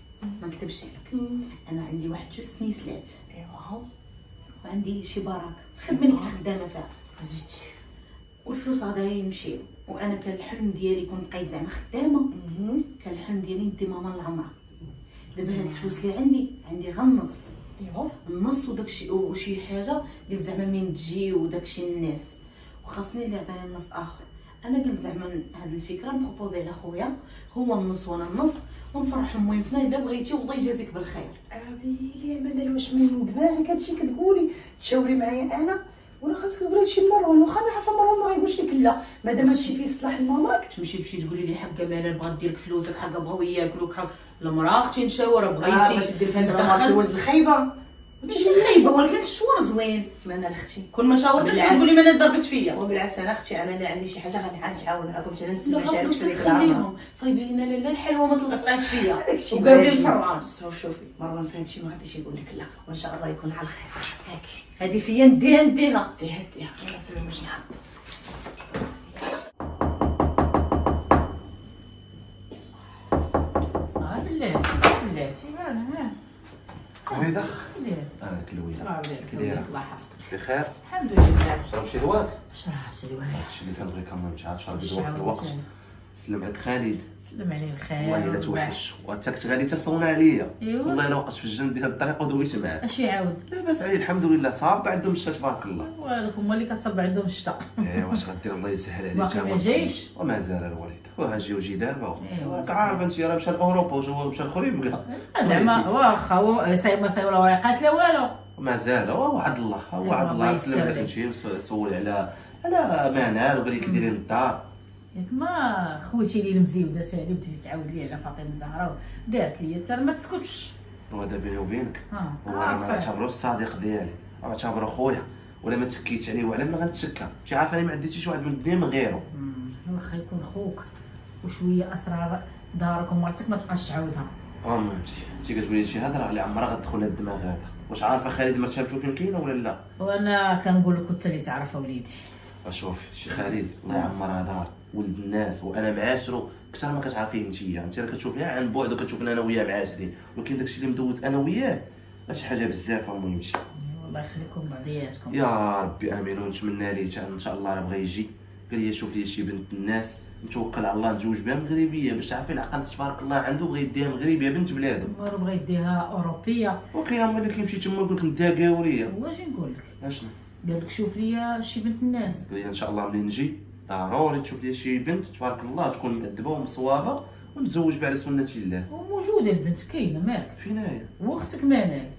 S5: ما نكذبش عليك انا عندي واحد 2 سنيسلات
S6: ايوا
S5: وعندي شي براك خدمه اللي كنت خدامه فيها
S6: زيدي
S5: والفلوس غادا يمشيو. وانا كان الحلم ديالي كون بقيت زعما خدامه كان الحلم ديالي ندي ماما للعمره. دابا هاد الفلوس اللي عندي غير النص.
S6: ايوا
S5: النص وداكشي وشي حاجه قلت زعما من تجي وداكشي الناس وخاصني اللي يعطيني النص اخر. انا قلت زعما هاد الفكره نبروبوزي على خويا هو النص وانا النص ونفرحوا ميمتنا الا بغيتي والله يجازيك بالخير.
S6: عاملي ما دار واش من دماغك هادشي كتقولي تشاوري معايا انا ولا خاصك تقولي هادشي مروان. واخا انا عارفه مروان ما غايقولش لك لا مادام هادشي فيه صلاح لماماك.
S5: تمشي تقولي لي حقا مالا بغات دير لك فلوسك حقا بغاو ياكلوك حق لا مرا اختي نشاور بغيتي
S6: باش دير فيها زعما ولد الخايبه.
S5: ماشي خايبه ولكن الشوار زوين.
S6: ما انا اختي
S5: كون ما شاورتش
S6: بالعكس.
S5: تقولي ما انا ضربت فيا.
S6: وبالعكس انا اختي انا اللي عندي شي حاجه غنتعاون معاكم حتى ننسى
S5: لا
S6: مشاعرك في
S5: خاصك
S6: ديك العام.
S5: تخليهم صايبين لنا لا الحلوه ما تلصقاش فيا
S6: هادشي
S5: وقابلين
S6: ماشي.
S5: الفران.
S6: شوفي مروان في هادشي ما غاديش يقول لك لا وان شاء الله يكون على الخير. هاك
S5: هذه فيا نديها
S6: ديها يلا سلام باش نحط.
S2: بلاتي ها
S1: كويده
S2: ليه
S1: انا كلويده
S2: الله
S1: كي
S2: يبارك
S1: دايره
S2: الله يحفظك.
S1: بخير.
S2: الحمد لله.
S1: شرب شي دواء.
S2: شراب سلوان.
S1: هادشي اللي كنبغي كمان تعرف شرب دواء في
S2: الشعب
S1: الوقت.
S2: والسلام.
S1: سلم عليك خالد.
S2: سلم عليه الخير.
S1: والله الا توحش وانت كنت غادي تصون عليا.
S2: ايوا.
S1: والله الا وقفت في الجنب ديك الطريق ودويت معاه.
S2: اش يعاود؟
S1: لاباس عليه الحمد لله. صاب عندهم الشتا تبارك الله.
S2: وهذوك هما اللي كتصب عندهم الشتا.
S1: ايوا واش غدير الله يسهل عليك.
S2: باقي ما جايش؟
S1: وما زال الوالد وهاجي وجي دابا.
S2: ايوا.
S1: كعارف انت راه مشى لاوروبا ومشى لخريب كاع.
S2: زعما واخا هو ما صايب لا ورقات لا والو.
S1: ما زال هو وعد الله هو وعد الله. سلم عليك نمشي سول على منال وقال لي كي دايرين الدار.
S2: ياك ما خوتي لي المزيوده سالي بديتي تعاود لي على فاطمه الزهراء دارت لي حتى ما تسكتش.
S1: وهذا بيني وبينك
S2: ها
S1: هو انا ما نعتبرو الصديق ديالي انا نعتبرو خويا ولا ما تسكيتش عليه وعلى ما غنتسكى. انت عارف انا ما عندي حتى شي واحد من الدنيا من غيره.
S2: واخا يكون خوك وشويه اسرار دارك ومرتك ما تبقاش تعاودها.
S1: انت كتقولي شي هضره اللي عمرها غتدخل الدماغ هذا. واش عارفه خالد مرتها بشوف فين كاينه ولا لا؟
S2: وانا كنقول لك انت اللي تعرفها وليدي.
S1: شوفي شي خالد الله يعمرها دار ولد الناس وانا معاشرو اكثر ما كتعرفيه انت راه كتشوفيه عن بعد وكتشوفنا انا وياه معاشرين ولكن داكشي اللي مدوز انا وياه شي حاجه بزاف المهم شي.
S2: الله يخليكم بعضياتكم.
S1: يا ربي امين. ونتمنى ليه حتى ان شاء الله راه بغى يجي قال لي شوف لي شي بنت الناس نتوكل على الله نتزوج بها مغربيه باش تعرفي العقل تبارك الله عنده بغى يديها مغربيه بنت بلادو.
S2: راه بغى يديها اوروبيه.
S1: اوكي هما اللي كيمشي تما يقول لك ندا قاوريه.
S2: واش نقول لك؟
S1: اشنو
S2: قال لك شوف لي شي بنت الناس.
S1: قال لي ان شاء الله ملي نجي ضروري تشوف لي شي بنت تبارك الله تكون مؤدبه ومصوابه ونتزوج بها على سنه الله.
S2: وموجوده البنت كاينه مالك.
S1: فين هي؟
S2: واختك منال.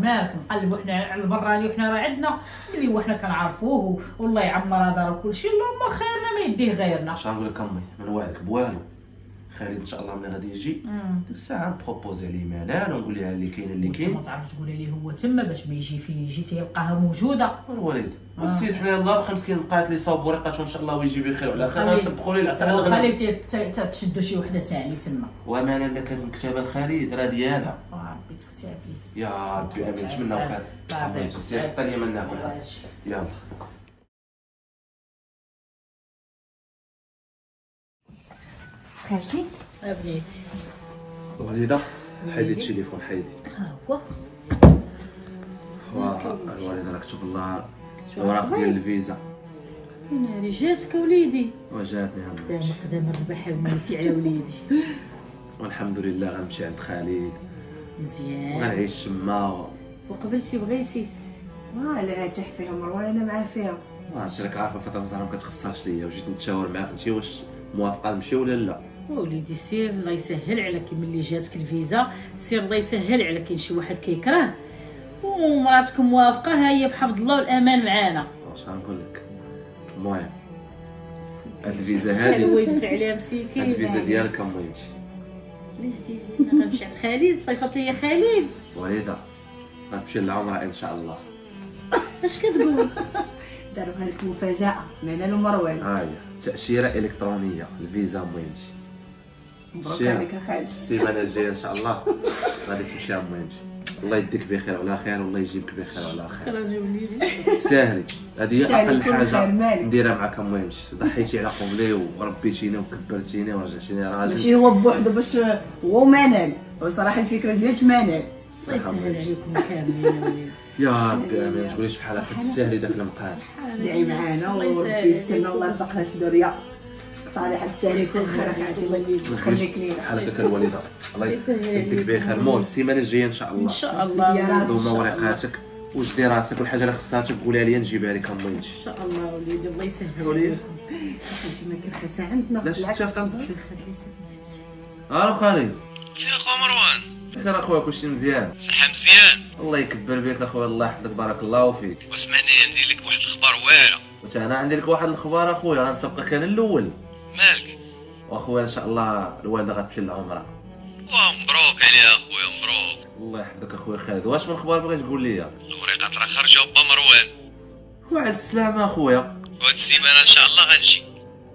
S2: مالك نقلبوا حنا على البراني وحنا راه عندنا اللي هو حنا كنعرفوه والله يعمر دار وكل شيء. اللهم خيرنا ما يديه غيرنا.
S1: اش غنقول لك امي ما نوعدك بوالو. خالد ان شاء الله ملي غادي يجي ديك الساعه نبروبوزي عليه منال ونقول لها اللي كاين اللي كاين.
S2: ما تعرفش تقولها ليه هو تما باش ما يجي فين يجي تيلقاها موجوده.
S1: الوالد والسيد حنا يلاه بخمس كاين لقات لي صاوب ورقته ان شاء الله ويجي بخير وعلى خير. نسبقوا ليه العصا الغنم.
S2: خليتي تشدوا شي وحده ثاني تما.
S1: وامانه اللي كان مكتبه الخالد راه ديالها.
S2: ربي تكتب لي.
S1: يا ربي امين. نتمنى خير.
S2: بابا
S1: سير حتى لي من ناكل. يلا
S3: خالتي
S2: بنيتي.
S1: الوالده حيدي التليفون حيدي.
S2: ها هو
S1: الوالده راه كتب الله الوراق ديال الفيزا.
S2: ناري جاتك وليدي.
S1: وجاتني هم
S2: قدام الربح بنيتي على وليدي.
S1: والحمد لله غنمشي عند خالد
S2: مزيان
S1: وغنعيش تما.
S2: وقبلتي بغيتي.
S6: لا تح فيها مروان انا معاه فيها.
S1: عرفتي راك عارفه فاطمه زهره ما كتخسرش ليا وجيت نتشاور معاك انت واش موافقه نمشي ولا لا.
S2: وليدي سير الله يسهل عليك ملي جاتك الفيزا. سير الله يسهل عليك. كاين شي واحد كيكره ومراتك موافقه ها هي بحفظ الله والامان معانا.
S1: واش غنقول لك المهم هاد الفيزا
S2: شحال هو
S1: هادي
S2: يدفع عليها مسكين.
S1: هاد الفيزا ديالك اميتي.
S2: علاش ديالي انا غنمشي عند خالد صيفط ليا خالد.
S1: وليده غنمشي للعمره ان شاء الله.
S2: اش كتقول؟
S6: داروا لك مفاجاه منال ومروان.
S1: ها هي تاشيره الكترونيه الفيزا اميتي.
S6: مبروك عليك اخالد.
S1: السيمانه الجايه ان شاء الله غادي تمشي اميتي. الله يديك بخير وعلى خير والله يجيبك بخير وعلى خير.
S2: شكرا يا وليدي.
S1: ساهلي هذه هي
S6: ساهلي
S1: اقل
S6: كل
S1: حاجه
S6: خير، مالك.
S1: نديرها معاك اميمتي. ضحيتي على قبلي وربيتيني وكبرتيني ورجعتيني راجل.
S6: ماشي هو بوحدو باش هو منال. وصراحه الفكره ديالك منال.
S2: الله يسهل عليكم كاملين يا وليدي.
S1: يا ربي امين. ما تقوليش بحال هكا تسهلي داك المقال.
S6: دعي معانا وربي يسترنا الله يرزقنا شي ذريه صالحه تسالي كل خير اخاتي. الله يخليك لينا.
S1: بحال هكاك الوالده الله يديك بخير. المهم السيمانه الجايه ان شاء الله
S2: ان شاء الله.
S1: دوما ورقاتك وجدي راسك والحاجه اللي خصها تقولها لي نجيبها لك اميمتي.
S2: ان شاء الله وليدي الله يسهل
S1: قولي
S2: عليكم.
S6: اخاتي ما كنخسى عندنا.
S1: لا شفتي تمزح. الو خالد.
S7: فين اخويا مروان؟
S1: بخير اخويا كلشي مزيان.
S7: صحة مزيان.
S1: الله يكبر بك اخويا الله يحفظك بارك الله فيك.
S7: واسمعني عندي لك واحد الخبر واعرة.
S1: وتا انا عندي لك واحد الخبر اخويا غنسبقك انا الاول.
S7: مالك؟
S1: واخويا ان شاء الله الوالده غتمشي للعمره.
S7: واه مبروك عليها اخويا مبروك.
S1: الله يحفظك اخويا خالد. واش من خبر بغيت تقول لي؟
S7: الوريقات راه خرجوا با مروان.
S1: وعد السلامه اخويا.
S7: وهاد السيمانة ان شاء الله غنجي.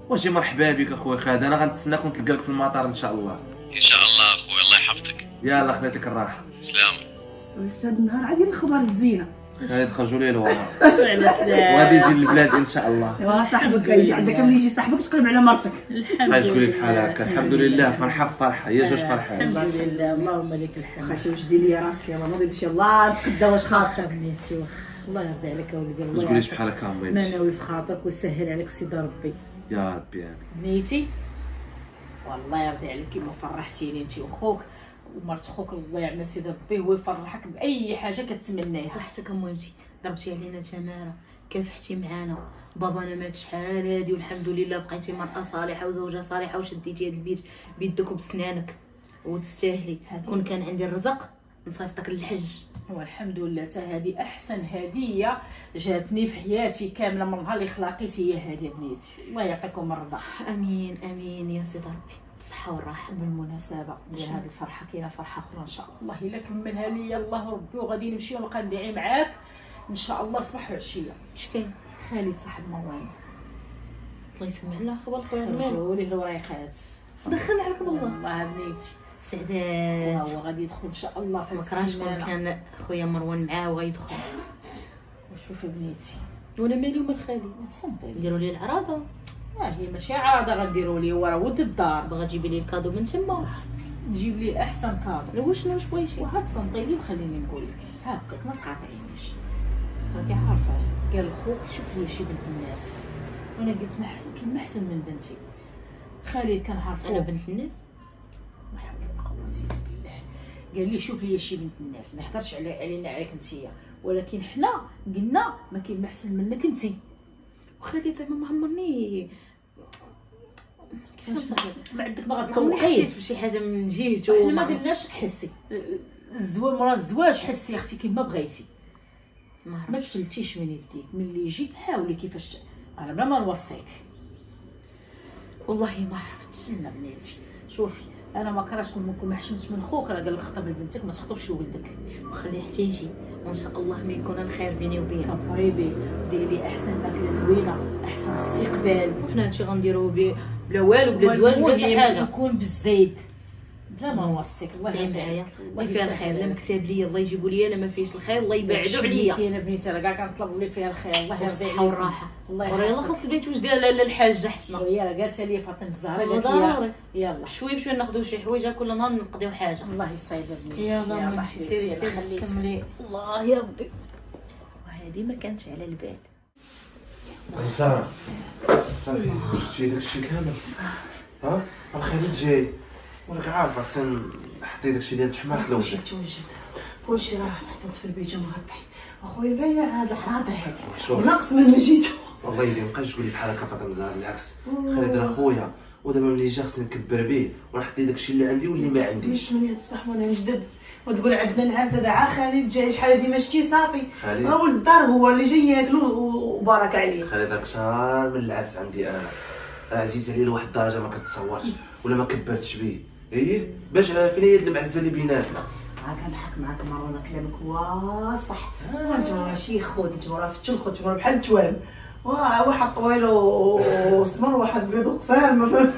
S1: واجي مرحبا بك اخويا خالد. انا غنتسناك ونتلقاك في المطار ان شاء الله.
S7: ان شاء الله اخويا الله يحفظك.
S1: يلا خليتك الراحه.
S7: سلام.
S6: واش هاد النهار عادي الخبر الزينه.
S1: خالد خرجوا لي لورا
S2: على سلام.
S1: وغادي يجي للبلاد ان شاء الله.
S6: ايوا صاحبك غيجي عندك ملي يجي صاحبك تقلب على مرتك.
S1: بقاش تقولي بحال هكا. الحمد لله فرحه بفرحه هي جوج فرحات.
S2: الحمد لله اللهم لك الحمد.
S6: خاطي وجدي لي راسك يلا نوضي باش يلاه تقدا واش خاصك.
S2: بنيتي واخا الله يرضي عليك يا وليدي.
S1: ما
S2: الله
S1: تقوليش
S2: يعافيك.
S1: بحال هكا
S2: ما
S1: اميمتي.
S2: ناوي في خاطرك ويسهل عليك سيدي ربي.
S1: يا ربي امين.
S2: بنيتي والله يرضي عليك كيما فرحتيني انت وخوك ومرت خوك. الله يعمل سيدي ربي هو يفرحك باي حاجه كتمناها.
S5: صحتك امومتي ضربتي علينا تماره كافحتي معانا. بابانا مات شحال هادي والحمد لله بقيتي مرأة صالحه وزوجه صالحه وشديتي هاد البيت بيدك وبسنانك وتستاهلي. كون كان عندي الرزق نصيفطك للحج.
S2: والحمد لله تا هذه احسن هديه جاتني في حياتي كامله من نهار اللي خلاقيت هي هذه بنيتي. الله يعطيكم الرضا.
S5: امين امين يا سيدي ربي بالصحه والراحه.
S2: بالمناسبه لهذه الفرحه كاينه فرحه اخرى ان شاء الله الا كملها لي الله ربي وغادي نمشي ونبقى ندعي معاك ان شاء الله صباح وعشيه.
S5: اش كاين؟
S2: خالد صاحب مروان
S5: الله يسمع لنا خبر خويا مال
S2: خرجوا ليه الوريقات.
S5: دخل عليك بالله.
S2: والله بنيتي
S5: سعدات
S2: وهو غادي يدخل ان شاء الله في
S5: ما كرهتش كون
S2: السيمانه.
S5: كان خويا مروان معاه وغيدخل.
S2: وشوفي بنيتي
S5: وانا مالي ومال خالي
S2: تصدقي
S5: نديروا ليه العراضه.
S2: هي ماشي عاده غنديروا ليه هو راه ولد الدار.
S5: باغا تجيبي لي الكادو من تما.
S2: نجيب لي احسن كادو. واش بغيتي؟ واحد سنطيلي وخليني نقول لك هكاك ما تقاطعينيش. راكي عارفه قال خوك شوف لي شي بنت الناس، وانا قلت ما احسن كيما احسن من بنتي. خالد كان عارفه
S5: انا بنت الناس.
S2: ما حول ولا قوه الا بالله. قال لي شوف لي شي بنت الناس، ما يحضرش علينا عليك انتيا، ولكن حنا قلنا ما كاين ما احسن منك انتي.
S5: وخالد زعما ما عمرني
S2: ما عندك ما
S5: عمرني
S2: غتطوقي
S5: حسيت بشي حاجه من جهته.
S2: احنا ما قلناش حسي الزواج مرا الزواج حسي اختي كيما بغيتي، ما تفلتيش من يديك. ملي يجي حاولي كيفاش انا بلا ما نوصيك.
S5: والله ما عرفت.
S2: لا بنيتي شوفي انا ما كرهتش كون ما حشمتش من خوك، راه قال لك خطب لبنتك ما تخطبش لولدك.
S5: وخليه حتى يجي وان شاء الله ما يكون الخير بيني وبينه.
S2: كبري بيه ديري لي احسن ماكله زوينه، احسن استقبال.
S5: وحنا هادشي غنديروه بلا والو بلا زواج بلا حتى حاجه.
S2: يكون بالزيت بلا ما نوصيك. الله
S5: تعي
S2: يهديك
S5: معايا الله فيها الخير. لا مكتاب ليا الله يجيبوا لي، انا ما فيش الخير الله يبعدوا عليا.
S2: كاينه بنيتي راه كاع كنطلب لي فيها الخير. الله يرضي
S5: والصحه
S2: عليك
S5: والراحه.
S2: الله
S5: وراه يلا خاص البيت واش دايره لاله الحاجه حسنه.
S2: هي راه قالت لي فاطمه الزهراء قالت
S5: ضروري.
S2: لي يلا
S5: بشوي بشوي ناخذوا شي حوايج كل نهار نقضيو حاجه.
S2: الله يصايب بنيتي.
S5: يلا نمشي سيري
S2: حبيبتي،
S5: سيري
S2: خليتك.
S5: كملي.
S2: الله يا ربي.
S5: وهذه ما كانتش على البال.
S1: سارة صافي شتي داكشي كامل ها الخليل جاي وراك عارفه خصني نحطي داكشي ديال التحماق لوجه.
S6: كلشي توجد، كلشي راه محطوط في البيت ومغطي. اخويا باين هاد الحراضه هادي
S1: شوف.
S6: وناقص من ما جيتو.
S1: والله يدي مابقاش تقول لي بحال هكا فاطمه الزهراء، بالعكس خالد راه خويا ودابا ملي جا خصني نكبر به ونحط ليه داكشي اللي عندي واللي ما عنديش.
S6: من هاد الصباح وانا نجدب وتقول عندنا العرس هذا عا خالد جاي شحال هادي ما شتي صافي.
S1: خالد.
S6: راه ولد الدار هو اللي جاي ياكل وبارك عليه.
S1: خالد راك شهر من العرس عندي انا، راه عزيز عليه لواحد الدرجه ما كتصورش ولا ما كبرتش به. ايه باش فين هي المعزه اللي بيناتنا.
S6: كنضحك معاك مروان كلامك واصح. وانتم ماشي خود، انتم راه فتو الخوت، انتم بحال التوام. واحد طويل وسمر واحد بيض وقصير ما فهم.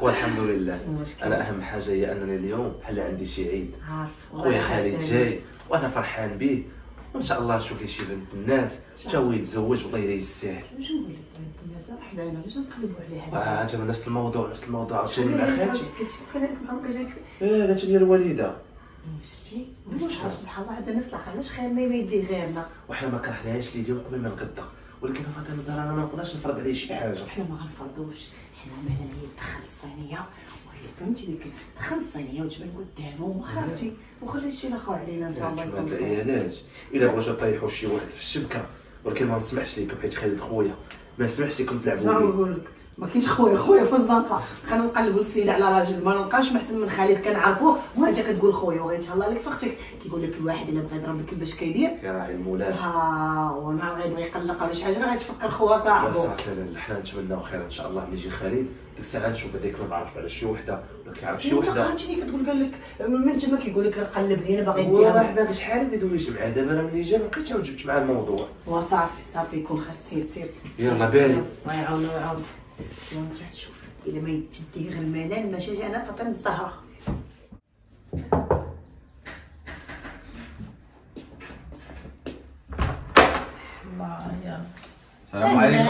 S1: والحمد لله. انا اهم حاجه هي انني اليوم بحال عندي شي عيد.
S6: عارف
S1: خويا خالد جاي وانا فرحان به، وان شاء الله نشوف لي شي بنت الناس حتى هو يتزوج والله الا يستاهل.
S6: واش نقول لك الناس حدانا علاش نقلبوا عليها؟
S1: انت نفس الموضوع عاوتاني مع خالتي.
S6: خليك معاك جاك.
S1: قالت لي الوالده
S6: شتي واش عارف سبحان الله عندنا نفس العقل، علاش خيرنا ما يدي غيرنا.
S1: وحنا ما كرهناهاش لي اليوم قبل ما نغدا، ولكن فاطمه الزهراء انا ما نقدرش نفرض عليه شي حاجه.
S6: حنا ما غنفرضوش، حنا مثلا هي تدخل الصينيه وهي فهمتي ديك دخل الصينيه وتبان قدامه عرفتي وخلي شي الاخر علينا ان شاء الله
S1: هاد
S6: يكون خير.
S1: العيالات الا بغيتو طيحوا شي واحد في الشبكه، ولكن ما نسمحش لكم حيت خالد خويا، ما نسمحش لكم
S6: اسمع
S1: تلعبوا بيه.
S6: نقول لك ما كاينش خويا في الزنقه. خلينا نقلبوا السيده على راجل ما نلقاوش محسن من خالد كنعرفوه وانت كتقول خويا وغيتهلا لك في اختك. كيقول لك الواحد الا بغى يضرب لك باش كيدير
S1: كراعي المولاه.
S6: ونهار غيبغي يقلق ولا شي حاجه راه غيتفكر خويا صاحبو.
S1: صافي حنا نتمناو خير ان شاء الله. ملي يجي خالد ديك الساعه نشوف هذيك نعرف على شي وحده ولا كيعرف شي وحده.
S6: عرفتيني كتقول قال لك من تما كيقول لك قلبني انا باغي
S1: هو
S6: نديها.
S1: واحد شحال كيدويش معاه دابا، انا ملي جا ما بقيتش جبت معاه الموضوع.
S6: وصافي يكون خير. سير
S1: يلا بالي.
S6: الله يعاوننا وانت تشوف الا ما يتدي غير المنال ماشي جا انا فاطمه الزهراء.
S2: الله يا
S8: السلام عليكم.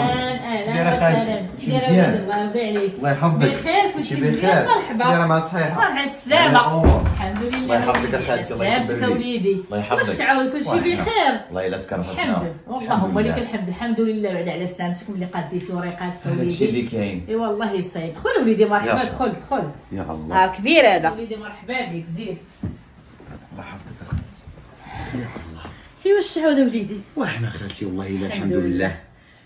S8: دايره خالتي؟ مزيان؟
S2: الله يرضي عليك.
S8: الله يحفظك.
S2: بخير كلشي مزيان. مرحبا.
S8: دايره مع الصحيحه؟
S2: مرحبا السلامة. الحمد لله.
S8: الله يحفظك الخالتي. الله يكبر
S2: سلامتك
S8: ليك.
S2: وليدي.
S8: الله يحفظك.
S2: واش تعاود كلشي بخير؟
S8: الله يلا تكرم حسنا.
S2: الحمد لله اللهم لك الحمد. الحمد لله بعد على سلامتك ملي قديتي وريقاتك
S8: هذا الشيء اللي
S2: وليدي.
S8: كاين.
S2: اي والله يصيب. دخل وليدي مرحبا.
S8: يلا.
S2: دخل
S8: يا الله.
S5: كبير هذا.
S2: وليدي مرحبا بك زيد.
S8: الله يحفظك اخوتي.
S2: اي واش تعاود وليدي؟
S8: وحنا خالتي والله الا
S2: الحمد
S8: الحمد لله.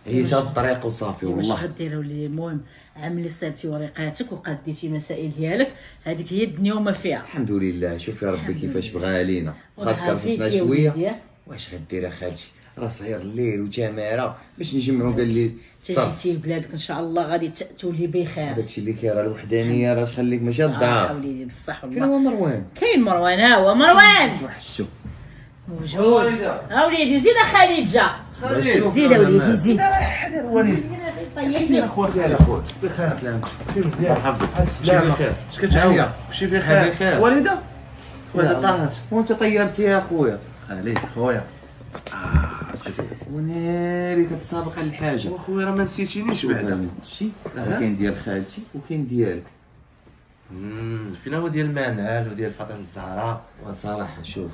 S8: هي ساد الطريق وصافي
S2: واش
S8: والله.
S2: غدير وليدي؟ المهم عملي صيبتي وريقاتك وقديتي المسائل ديالك، هذيك هي الدنيا وما فيها.
S8: الحمد لله. شوف يا ربي كيفاش بغاها لينا. خاصك
S2: وعافيتي
S8: نفسنا
S2: يا
S8: شويه.
S2: وليدي.
S8: واش غدير اخالتي؟ راه صغير الليل وتماره باش نجمعوا. قال لي صافي
S2: جيتي لبلادك ان شاء الله غادي تولي بخير.
S8: داكشي اللي كاين. راه الوحدانيه راه تخليك ماشي الضعف.
S2: وليدي بصح
S8: فين
S2: والله.
S8: هو مروان؟
S2: كاين مروان. ها هو مروان
S8: توحشتو.
S2: موجود. ها وليدي زيد خالد جا. زيد وليدي زيد.
S1: حاضر وليد.
S2: طيبني
S1: خويا خير اخويا. بخير.
S8: سلامتك.
S1: مزيان.
S8: مرحبا.
S1: السلامة. اش كتعاود؟ كلشي بخير. والده؟ والده طاهت.
S8: وانت طيرتي يا خويا.
S1: خليك خويا.
S8: وناري كتسابق على الحاجه.
S1: وخويا راه ما نسيتينيش بعدا.
S8: شي كاين ديال خالتي وكاين ديالك.
S1: فين هو ديال منال وديال فاطمه الزهراء؟
S8: وصراحه شوف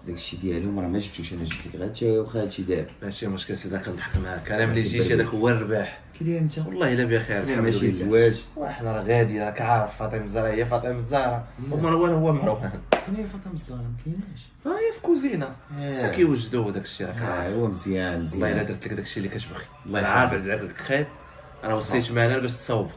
S8: داكشي ديالهم راه ما جبتوش، انا جبت لك غير انت وخا هادشي دابا.
S1: ماشي مشكل سيدي كنضحك معاك، انا ملي جيت هذاك هو الرباح.
S8: كي داير انت؟
S1: والله الا بخير الحمد
S8: ماشي
S1: لله.
S8: زواج
S1: وحنا راه غادي راك عارف فاطمه الزهراء هي فاطمه الزهراء ومروان هو مروان.
S8: فين هي فاطمه الزهراء؟ ما كايناش.
S1: هي في كوزينه كيوجدوا داك الشيء راك عارف.
S8: هو مزيان
S1: والله الا
S8: مزيان.
S1: درت لك داك الشيء اللي كتبغي.
S8: الله
S1: انا
S8: يحفظك.
S1: عارف عزعك لك خير، انا وصيت معنا باش تصاوب.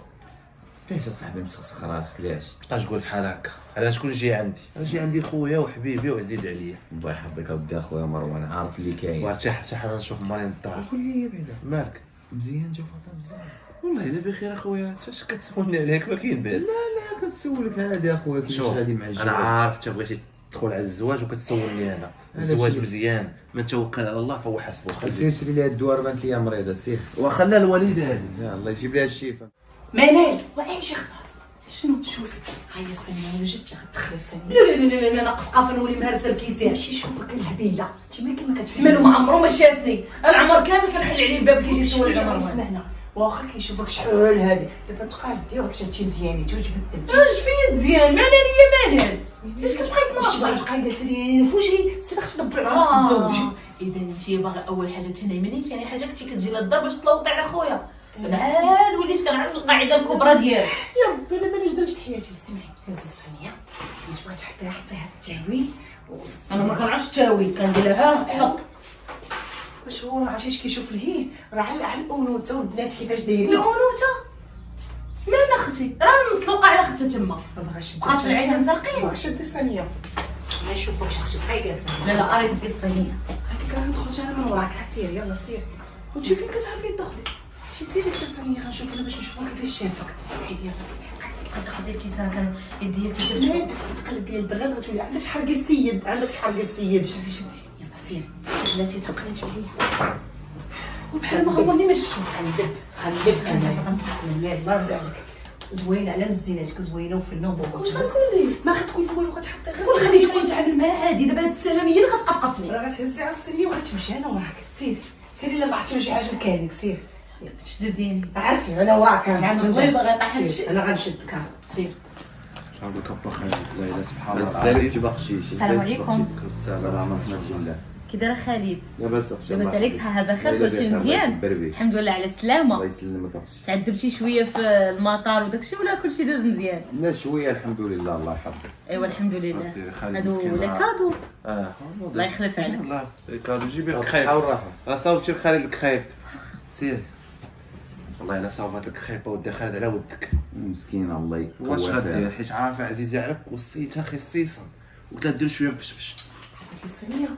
S8: علاش اصاحبي مسخسخ راسك علاش؟
S1: بقى تقول بحال هكا على شكون جاي عندي؟ انا جاي عندي خويا وحبيبي وعزيز عليا.
S8: الله يحفظك اودي اخويا مروان، عارف اللي كاين.
S1: وارتاح حتى نشوف مالين الدار.
S8: قول لي بعدا
S1: مالك؟
S8: مزيان جا فاطمه الزهراء؟
S1: والله الا بخير اخويا، انت اش كتسولني عليك؟ ما كاين باس.
S8: لا كتسولك عادي اخويا كيفاش
S1: شوف
S8: غادي مع الجواز.
S1: انا عارف انت بغيتي تدخل على الزواج وكتسولني انا. الزواج مزيان، من توكل على الله فهو حسبه.
S8: سير شري لها الدواء بانت ليا مريضه سير.
S1: وخلى الوالده هذه.
S8: يا الله يجيب لها الشفاء.
S6: منال وعايشه خلاص. شنو شوفي هاي الصينيه وجدتي غتدخلي الصينيه. لا نقف قافه نولي مهرسه الكيسان. شي شوفك الهبيله انت ما كيما كتفهمي.
S2: مالو ما عمرو ما شافني، العمر كامل كنحل عليه الباب كيجي يسول على مروان.
S6: سمعنا واخا كيشوفك شحال هادي دابا تقال ديالك جاتي زيانيتي وجبدلتي.
S2: اش فيا تزيان مالها ليا مالها علاش كتبقاي
S6: واش
S2: تناضل؟
S6: تبقاي جالسه لي فوش هي سيدك تدبر على راسك تتزوجي.
S2: اذا انت باغا اول حاجه تنايمني، ثاني حاجه كنتي كتجي للدار باش تلوطي على خويا. عاد وليت كنعرف القاعده الكبرى ديالك.
S6: يا ربي انا ماليش درت في حياتي. سمعي هزي الصينيه باش بغات حطيها التاويل.
S2: انا ما كنعرفش التاويل، كنديرها حط.
S6: واش هو عرفتي كيشوف الهي راه على الانوثه والبنات كيفاش دايرين.
S2: الانوثه مالنا اختي، راه مسلوقه على اختها تما،
S6: ما بغاش
S2: بقات في العين زرقين.
S6: ما بغاش دير الصينيه. ما نشوفكش اختي بقاي جالسه.
S2: لا لا اريد دير الصينيه.
S6: هكاك راه ندخل انا من وراك. سير يلا سير.
S2: وانت فين كتعرفي تدخلي؟
S6: شي سيري في الصينيه غنشوف انا باش نشوفها كيفاش شافك. حيد يلا
S2: كتدخل دير كيسان كان يديا كتشوف
S6: تقلب لي البراد غتولي عندك شحال السيد. عندك شحال السيد. شدي يلا سير. بلاتي تقلات عليا
S2: وبحال ما عمرني ما شفتو.
S6: خليك انا غنفكر الله يرضي عليك. زوينه على مزيناتك زوينه وفنه وبوبا.
S2: واش غتسولي؟
S6: ما غتقول والو غتحطي غير
S2: وخليت تكون تعامل معاه عادي. دابا هاد السلام هي اللي غتقفقفني.
S6: راه غتهزي على السريه وغتمشي انا وراك. سير سيري الا طاحتي شي حاجه لكالك. سير
S2: تشدديني
S6: عسير انا وراك.
S2: يعني البيضه غيطيح هادشي.
S6: انا غنشدك. سير
S1: شعب الكبه خير. لا اله سبحان الله
S8: الزلمه
S1: العظيم.
S8: تبقى قشيش.
S5: السلام عليكم.
S8: السلام ورحمه الله.
S5: كي داير خالد؟
S8: لاباس اختي.
S5: لاباس عليك؟ صحه بخير؟
S8: لا،
S5: كلشي
S8: بخير،
S5: مزيان؟
S8: الله يكبر بك.
S5: الحمد لله على
S8: الله
S5: السلامه.
S8: يسلمك اختي.
S5: تعذبتي شويه في المطار وداكشي ولا كلشي داز مزيان؟
S8: لا شويه الحمد لله الله يحفظك.
S5: ايوا الحمد لله.
S1: خالد
S5: هادو
S1: مسكين.
S5: لي كادو
S1: اه
S5: الله يخلف عليك.
S1: الله كادو جيبي لك
S8: الصحه
S1: خير.
S8: والراحه.
S1: راه صاوبتي لخالد الخيب. سير والله الا صاوبات لك خيبه ودي خالد على ودك.
S8: مسكينه الله يكون
S1: واش غدير حيت عارفه عزيزه عليك وصيتها خصيصا وقلت لها دير شويه بشبش.
S6: عرفتي الصينيه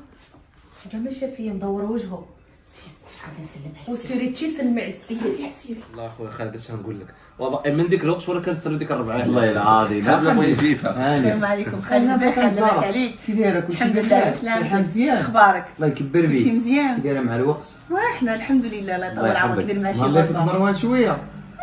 S2: حاجه ما شافيه مدور وجهه.
S6: سير غادي نسلم عليك.
S2: وسيري تسلم على السيد.
S6: سيري سيري
S1: الله اخويا خالد اش غنقول لك والله من ديك الوقت وانا كنتسرى ديك الربعه.
S8: والله العظيم لا بلا بغيت نجيبها.
S6: السلام عليكم. خالد بخير لاباس عليك؟
S8: كي دايره كلشي
S6: الحمد لله على سلامتك.
S8: مزيان.
S6: اخبارك؟
S8: الله يكبر بك.
S6: كلشي مزيان؟
S8: كي دايره مع الوقت؟
S6: وحنا الحمد لله الله
S8: الله
S6: يطول عمرك.
S8: يحفظك.
S6: دير ماشي
S8: الله يفك
S6: غلطه.
S8: مروان شويه.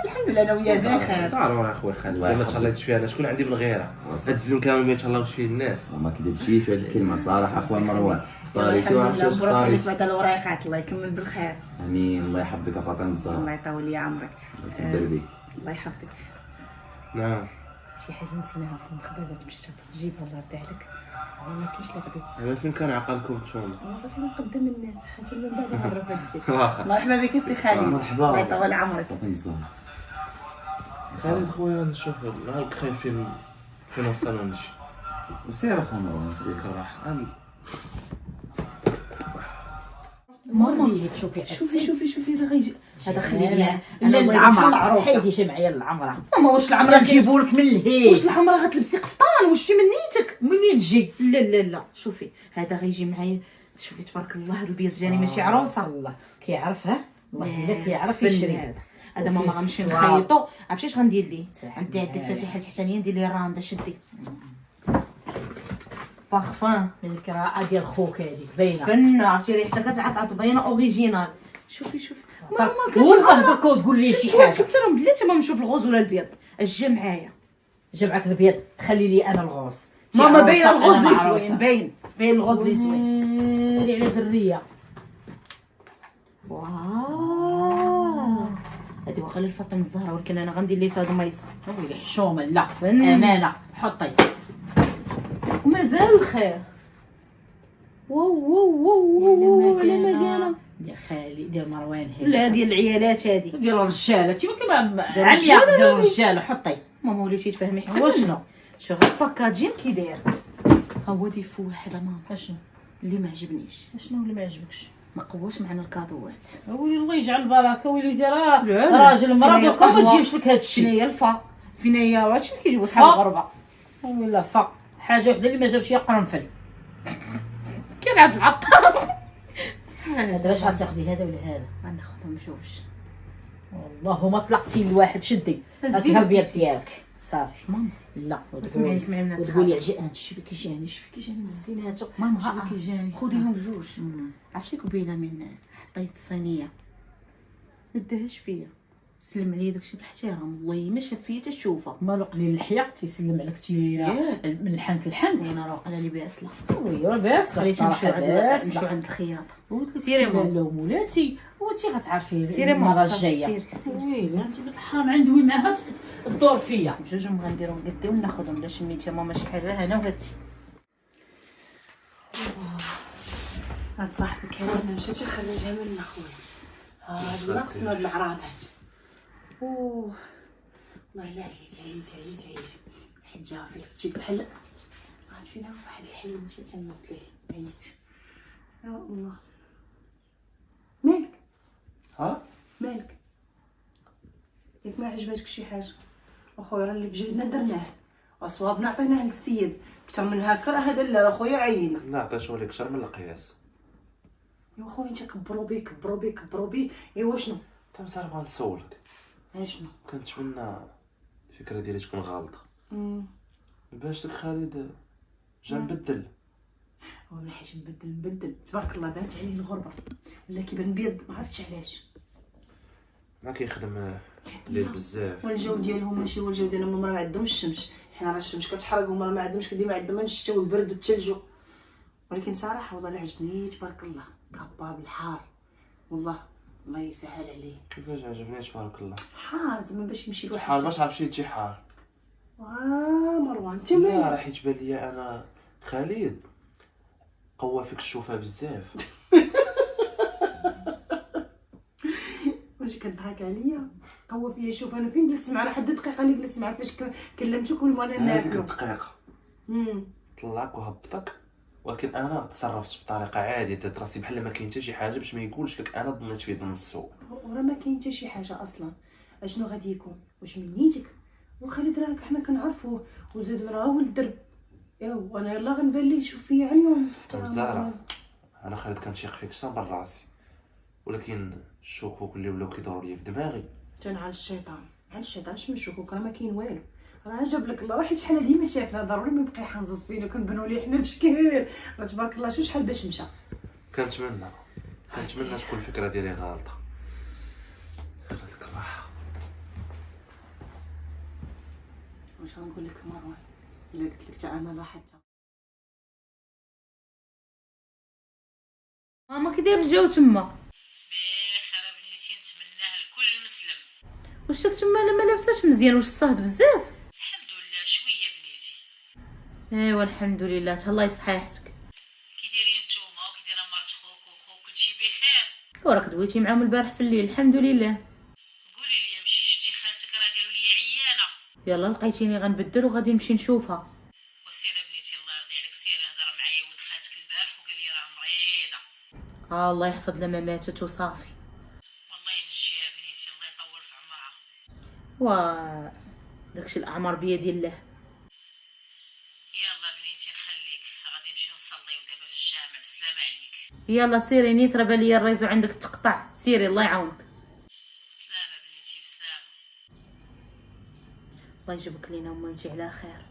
S6: الحمد لله انا وياه بخير.
S1: تعرف اخويا خالد
S8: الله
S1: ما
S8: يحفظك.
S1: تهلايتش فيها انا شكون عندي من غيرها.
S8: وصح.
S1: هاد الزين كامل ما يتهلاوش فيه الناس.
S8: ما كذبتش في هذه الكلمه صراحه اخويا مروان. اختاريتي
S6: الحمد
S8: وعرفتي
S6: لله
S8: واش
S6: مبروك عليك
S8: اختاريتي.
S6: بعد الورايقات. الله يكمل بالخير.
S8: امين الله يحفظك فاطمه الزهراء.
S6: الله يطول لي عمرك.
S8: الله يكبر بك.
S6: الله يحفظك.
S1: نعم
S6: شي حاجه نسيناها في المخبزات مشيت تجيبها الله يرضي عليك. ما كاينش اللي غادي
S1: انا فين كان عقلكم نتوما؟
S6: صافي من قدام الناس حتى من بعد نعرف هذا الشيء.
S1: واخا
S6: مرحبا بك سي خالد.
S8: مرحبا.
S6: الله يطول عمرك.
S8: فاطمه الزهراء.
S1: خالد خويا نشوف معاك خايف فين وصلنا نمشي.
S8: سير اخويا مروان سير.
S1: ديك الراحه
S2: ماما شوفي
S6: شوفي هذا غيجي.
S2: هذا خليه
S6: أنا
S2: لا
S6: بغيت
S2: العمره
S6: العروسة.
S2: حيدي معايا العمره.
S6: ماما واش العمره
S2: نجيبوا لك من الهيل.
S6: واش العمره غتلبسي قفطان واش شي منيتك؟
S2: منين تجي؟
S6: لا شوفي هذا غيجي معايا. شوفي تبارك الله هذا البيض جاني ماشي عروسه.
S2: الله كيعرف ها والله الا كيعرف
S6: فن
S2: يشري.
S6: هذا ماما
S2: وفي
S6: غنمشي
S2: الصواب.
S6: نخيطو. عرفتي اش غندير ليه؟
S2: صح.
S6: غندير عندك الفاتحه التحتانيه ندير ليه الراندا. شدي بارفان
S2: من الكراءه ديال خوك هذيك باينه.
S6: فن. عرفتي ريحتها كتعطات باينه اوريجينال. شوفي
S2: والله درك وتقول لي شي حاجه.
S6: شفت راه بلاتي ما نشوف الغوز ولا البيض. اش جا معايا؟
S2: جمعك البيض خلي لي انا الغوص.
S6: ماما باين
S2: عروسة،
S6: الغوز
S2: أنا
S6: اللي
S2: عروسة.
S6: زوين. باين الغوز اللي زوين.
S2: ويلي على دريه.
S6: واو
S5: هادي واخا للفاطمه الزهراء، ولكن انا غندير ليه فهاد الميصه.
S2: ويلي حشومه لا امانه حطي
S5: ومازال الخير. واو واو واو واو على ما قالوا
S2: يا خالي ديال مروان هذه
S5: لا ديال العيالات هادي
S2: ديال الرجاله تيما كما
S5: ديال
S2: عميا
S5: الرجالة
S2: ديال الرجاله حطي.
S5: ماما وليتي تفهمي حسن
S2: هو شنو؟
S5: شوف الباكاجين كي داير. ها هو ديفو واحد ماما
S2: اشنو
S5: اللي ما عجبنيش،
S2: اشنو اللي ما عجبكش؟
S5: ما قواش معنا الكادوات.
S2: ويلي الله يجعل البركه ويلي ديرها
S5: لا،
S2: راجل مرا
S5: فين هي
S2: دوكا ما
S5: القهوة؟
S2: تجيبش لك هذا
S5: فين
S2: الشيء.
S5: هي الفا؟ فين هي هادشي اللي كيجيبو صحاب
S2: فا.
S5: الغربه؟
S2: ويلا فا حاجه وحده اللي ما جابش هي قرنفل.
S5: كان عاد العطار.
S2: هذا باش غتاخدي هذا ولا هذا؟
S5: غناخذهم جوج.
S2: والله ما طلقتي لواحد شدي هاك
S5: الزين
S2: البيض ديالك صافي.
S5: ماما
S2: لا
S5: اسمعي من
S2: وتقولي انت شوفي كيجاني شوفي كيجاني من الزيناتو
S5: ماما
S2: شوفي كيجاني
S5: خذيهم جوج. عرفتي قبيله من حطيت الصينيه ما داهاش فيا، سلم عليا داكشي بالاحترام، والله ما شاف فيا تشوفها.
S2: مالو قليل الحياة تيسلم عليك تيرا من الحنك للحنك.
S5: وانا راه قال لي باسله
S2: وي باس
S5: خليت نمشيو عند الخياطه.
S2: سيري لا مولاتي وانتي غتعرفي
S5: سيري
S2: المره
S5: ماما،
S2: الجايه.
S5: سيري.
S2: ويلي انت بنت الحرام عندوي معها الدور فيا.
S5: بجوجهم غنديرهم قدي وناخذهم. لا شميتي ماما شي حاجه هنا وهاتي.
S6: هاد صاحبك هذا مشيتي خرجها من خويا. هاد ناقص من هاد العراض هادي. اوه والله لا عييت حيت جا فيك تجيك بحال عاد فينا واحد الحلم تنوض ليه عييت. يا الله مالك مالك ياك ما عجباتك شي حاجه؟ اخويا راه اللي في جهدنا درناه وصوابنا عطيناه للسيد اكثر من هكا راه هذا لا اخويا عينا.
S1: لا عطيتو لك شر من القياس.
S6: يا خويا انت كبروا بي ايوا شنو
S1: تمسار بغا نسولك
S6: شنو
S1: كنتمنى الفكره ديالي تكون غالطه. باش داك خالد جا نبدل.
S6: هو من حيت نبدل تبارك الله بانت عليه الغربه ولا كيبان بيض ما عرفتش علاش.
S1: ما كيخدم الليل بزاف.
S6: والجو ديالهم ماشي هو الجو ديالهم. هما راه ما عندهمش الشمس، حنا راه الشمس كتحرقهم، راه ما عندهمش ديما عندهم الشتا والبرد والثلج. ولكن صراحه والله عجبني تبارك الله كابا بالحار والله الله يسهل عليه.
S1: كيفاش عجبني تبارك الله.
S6: حار زعما باش يمشي لواحد
S1: حار باش عرفتي تجي حار.
S6: مروان انت
S1: لا
S6: مالك؟
S1: راه حيت بان ليا انا خالد قوى فيك الشوفه بزاف.
S6: واش كتضحك عليا؟ قوى فيا. شوف انا فين جلست معاه حد دقيقه اللي جلست معاه فاش كلمتك وانا
S1: هذيك
S6: ناكلو.
S1: الدقيقه طلعك وهبطك، ولكن انا تصرفت بطريقه عاديه، درت راسي بحال ما كاين حتى شي حاجه باش ما يقولش لك انا ضمنت في ضمن السوق.
S6: وراه ما كاين حتى شي حاجه اصلا. اشنو غادي يكون؟ واش من نيتك؟ وخالد راك حنا كنعرفوه وزاد راه ولد درب. ايوا انا يلاه غنبان ليه يشوف فيا اليوم.
S1: زهرة انا خالد كنثيق فيك حتى من راسي، ولكن الشكوك اللي ولاو كيدوروا لي في دماغي
S6: على الشيطان شنو الشكوك؟ راه ما كاين والو. راه جاب لك الله. راه حيت شحال ديما شافنا ضروري ما يبقى يحنزز فينا وكنبانو ليه حنا بشكل. راه تبارك الله شوف شحال باش مشى.
S1: كنتمنى تكون الفكره ديالي غالطه. خليك الراحه.
S6: واش غنقول لك مروان الا قلت لك حتى انا لا حتى
S5: ماما كي داير الجو تما؟
S2: بخير بنيتي نتمناه لكل مسلم.
S5: واش داك تما ما لابساش مزيان؟ واش صهد بزاف؟
S2: الحمد لله شويه بنيتي.
S5: ايوا الحمد لله تهلاي في صحيحتك.
S2: كي دايرين نتوما وكي دايره مرت خوك وخوك كلشي بخير؟
S5: وراك دويتي معاهم البارح في الليل الحمد لله.
S2: قولي لي مشي شفتي خالتك راه قالوا لي عيانه.
S5: يلا لقيتيني غنبدل وغادي نمشي نشوفها.
S2: وسيره بنيتي الله يرضي عليك سيري هضر معايا ولد خالتك البارح وقال لي راه مريضه.
S5: الله يحفظ لما ماتت وصافي.
S2: والله ينجيها بنيتي الله يطول في عمرها.
S5: وا داكشي الاعمار بيد الله.
S2: يلا بنيتي نخليك غادي نمشيو نصليو دابا في الجامع. بالسلامه عليك.
S5: يلا سيري نيت راه بالي الريزو عندك تقطع. سيري الله يعاونك.
S2: بسلامه بنيتي بسلامه.
S5: الله يجيبك لينا ومنتي على خير.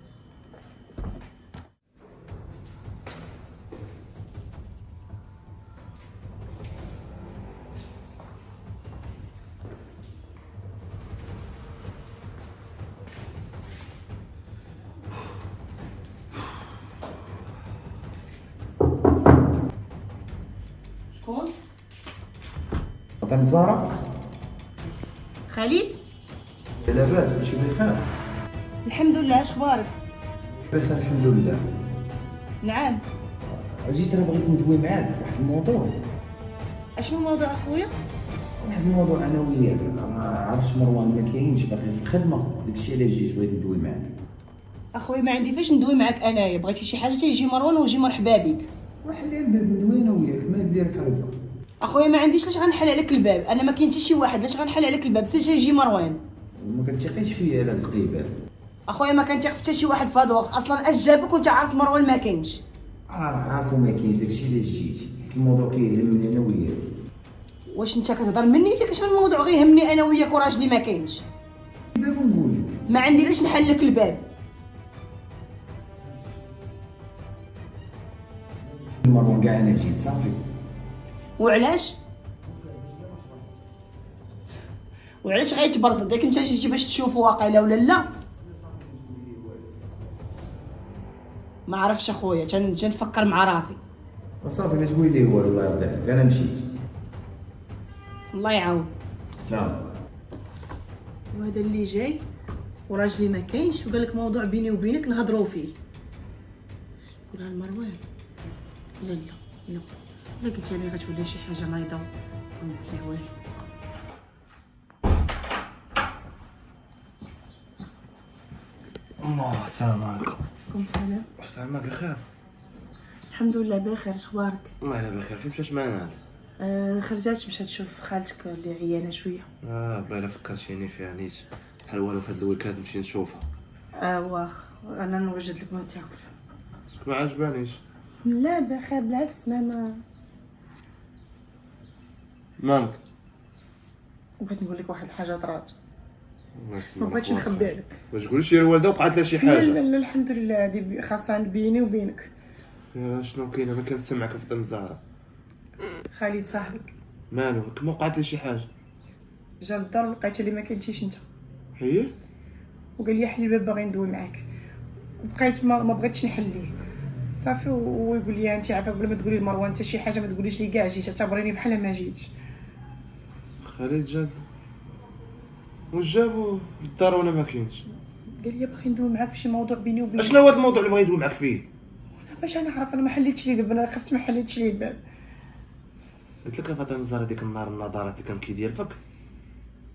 S6: شكون؟
S8: فاطمه الزهراء
S6: خالد
S4: لاباس كلشي بخير؟
S6: الحمد لله، اش اخبارك؟
S4: بخير الحمد لله.
S6: نعم.
S4: جيت انا بغيت ندوي معاك في واحد الموضوع.
S6: اش من موضوع اخويا؟
S4: واحد الموضوع انا وياك، ما عرفتش مروان ما كاينش باقي في الخدمه، داكشي علاش جيت بغيت ندوي معاك.
S6: اخويا ما عندي فاش ندوي معاك انايا، بغيتي شي حاجه تيجي مروان ويجي مرحبا بك.
S4: وحل الباب ندوي انا وياك، مالك ديالك هكا؟
S6: اخويا ما عنديش لاش غنحل عليك الباب، انا ما كاين حتى شي واحد لاش غنحل عليك الباب، سير يجي مروان.
S4: ما كتثقيش فيا على هاد القيبان.
S6: اخويا ما كنتيق في حتى شي واحد في هذا الوقت، اصلا اش جابك وانت عارف مروان ما كاينش.
S4: انا عارفو ما كاينش، داكشي علاش جيت، حيت الموضوع كيهمني انا وياك.
S6: واش انت كتهضر مني؟ انت كاش من الموضوع غيهمني انا وياك وراجلي ما كاينش.
S4: الباب ونقول لك
S6: ما عندي لاش نحل لك الباب.
S4: مروان كاع انا جيت صافي.
S6: وعلاش؟ وعلاش غيتبرزد؟ داك انت جيتي باش تشوف واقيلا ولا لا؟ ما عرفتش اخويا، تنفكر مع راسي.
S4: صافي ما تقولي لي والو، الله يرضي عليك، انا مشيت.
S6: الله يعاون.
S4: سلام.
S6: وهذا اللي جاي وراجلي ما كاينش وقال لك موضوع بيني وبينك نهضروا فيه. قولها لمروان. لا لا لا، الا قلت لي غتولي شي حاجه نايضه ونقول والو.
S1: الله السلام عليكم.
S6: عليكم السلام.
S1: واش تعمل بخير؟
S6: الحمد لله بخير، اش اخبارك؟
S1: الله على بخير. فين مشات معنا هذا؟
S6: خرجات مشات تشوف خالتك اللي عيانه شويه.
S1: والله الا فكرتيني فيها نيت بحال والو في هاد الويكاند نمشي نشوفها.
S6: واخ انا نوجد لك ما تاكل.
S1: باسكو ما عجبانيش.
S6: لا بخير بالعكس، ما
S1: مالك؟
S6: بغيت نقول لك واحد الحاجه طرات،
S1: الله
S6: ما
S1: يسلمك.
S6: بغيتش نخبي عليك.
S1: ما تقوليش يا الوالده وقعت لها شي
S6: لا
S1: حاجه.
S6: لا لا الحمد لله، هذه خاصها بيني وبينك.
S1: يا شنو كاين؟ انا كنسمعك في دم الزهره.
S6: خالد صاحبك
S1: مالو؟ كما وقعت لي شي حاجه.
S6: جا للدار ولقيت اللي ما كنتيش انت،
S1: هي
S6: وقال لي حلي الباب باغي ندوي معاك، بقيت ما بغيتش نحل ليه صافي. ويقول لي انت عارفه قبل ما تقولي لمروان حتى شي حاجه ما تقوليش لي كاع جيت، اعتبريني بحال ما جيتش.
S1: خالد جاد واش جابو للدار وانا ما كاينش؟
S6: قال لي باغي ندوي معاك في شي موضوع بيني وبينك.
S1: اشنو هو هذا الموضوع اللي بغيت ندوي معاك فيه؟
S6: باش انا عارف، انا ما حليتش ليه الباب، انا خفت ما حليتش ليه الباب.
S1: قلت لك فاطمه الزهراء ديك النهار النظارات اللي كان كيدير فك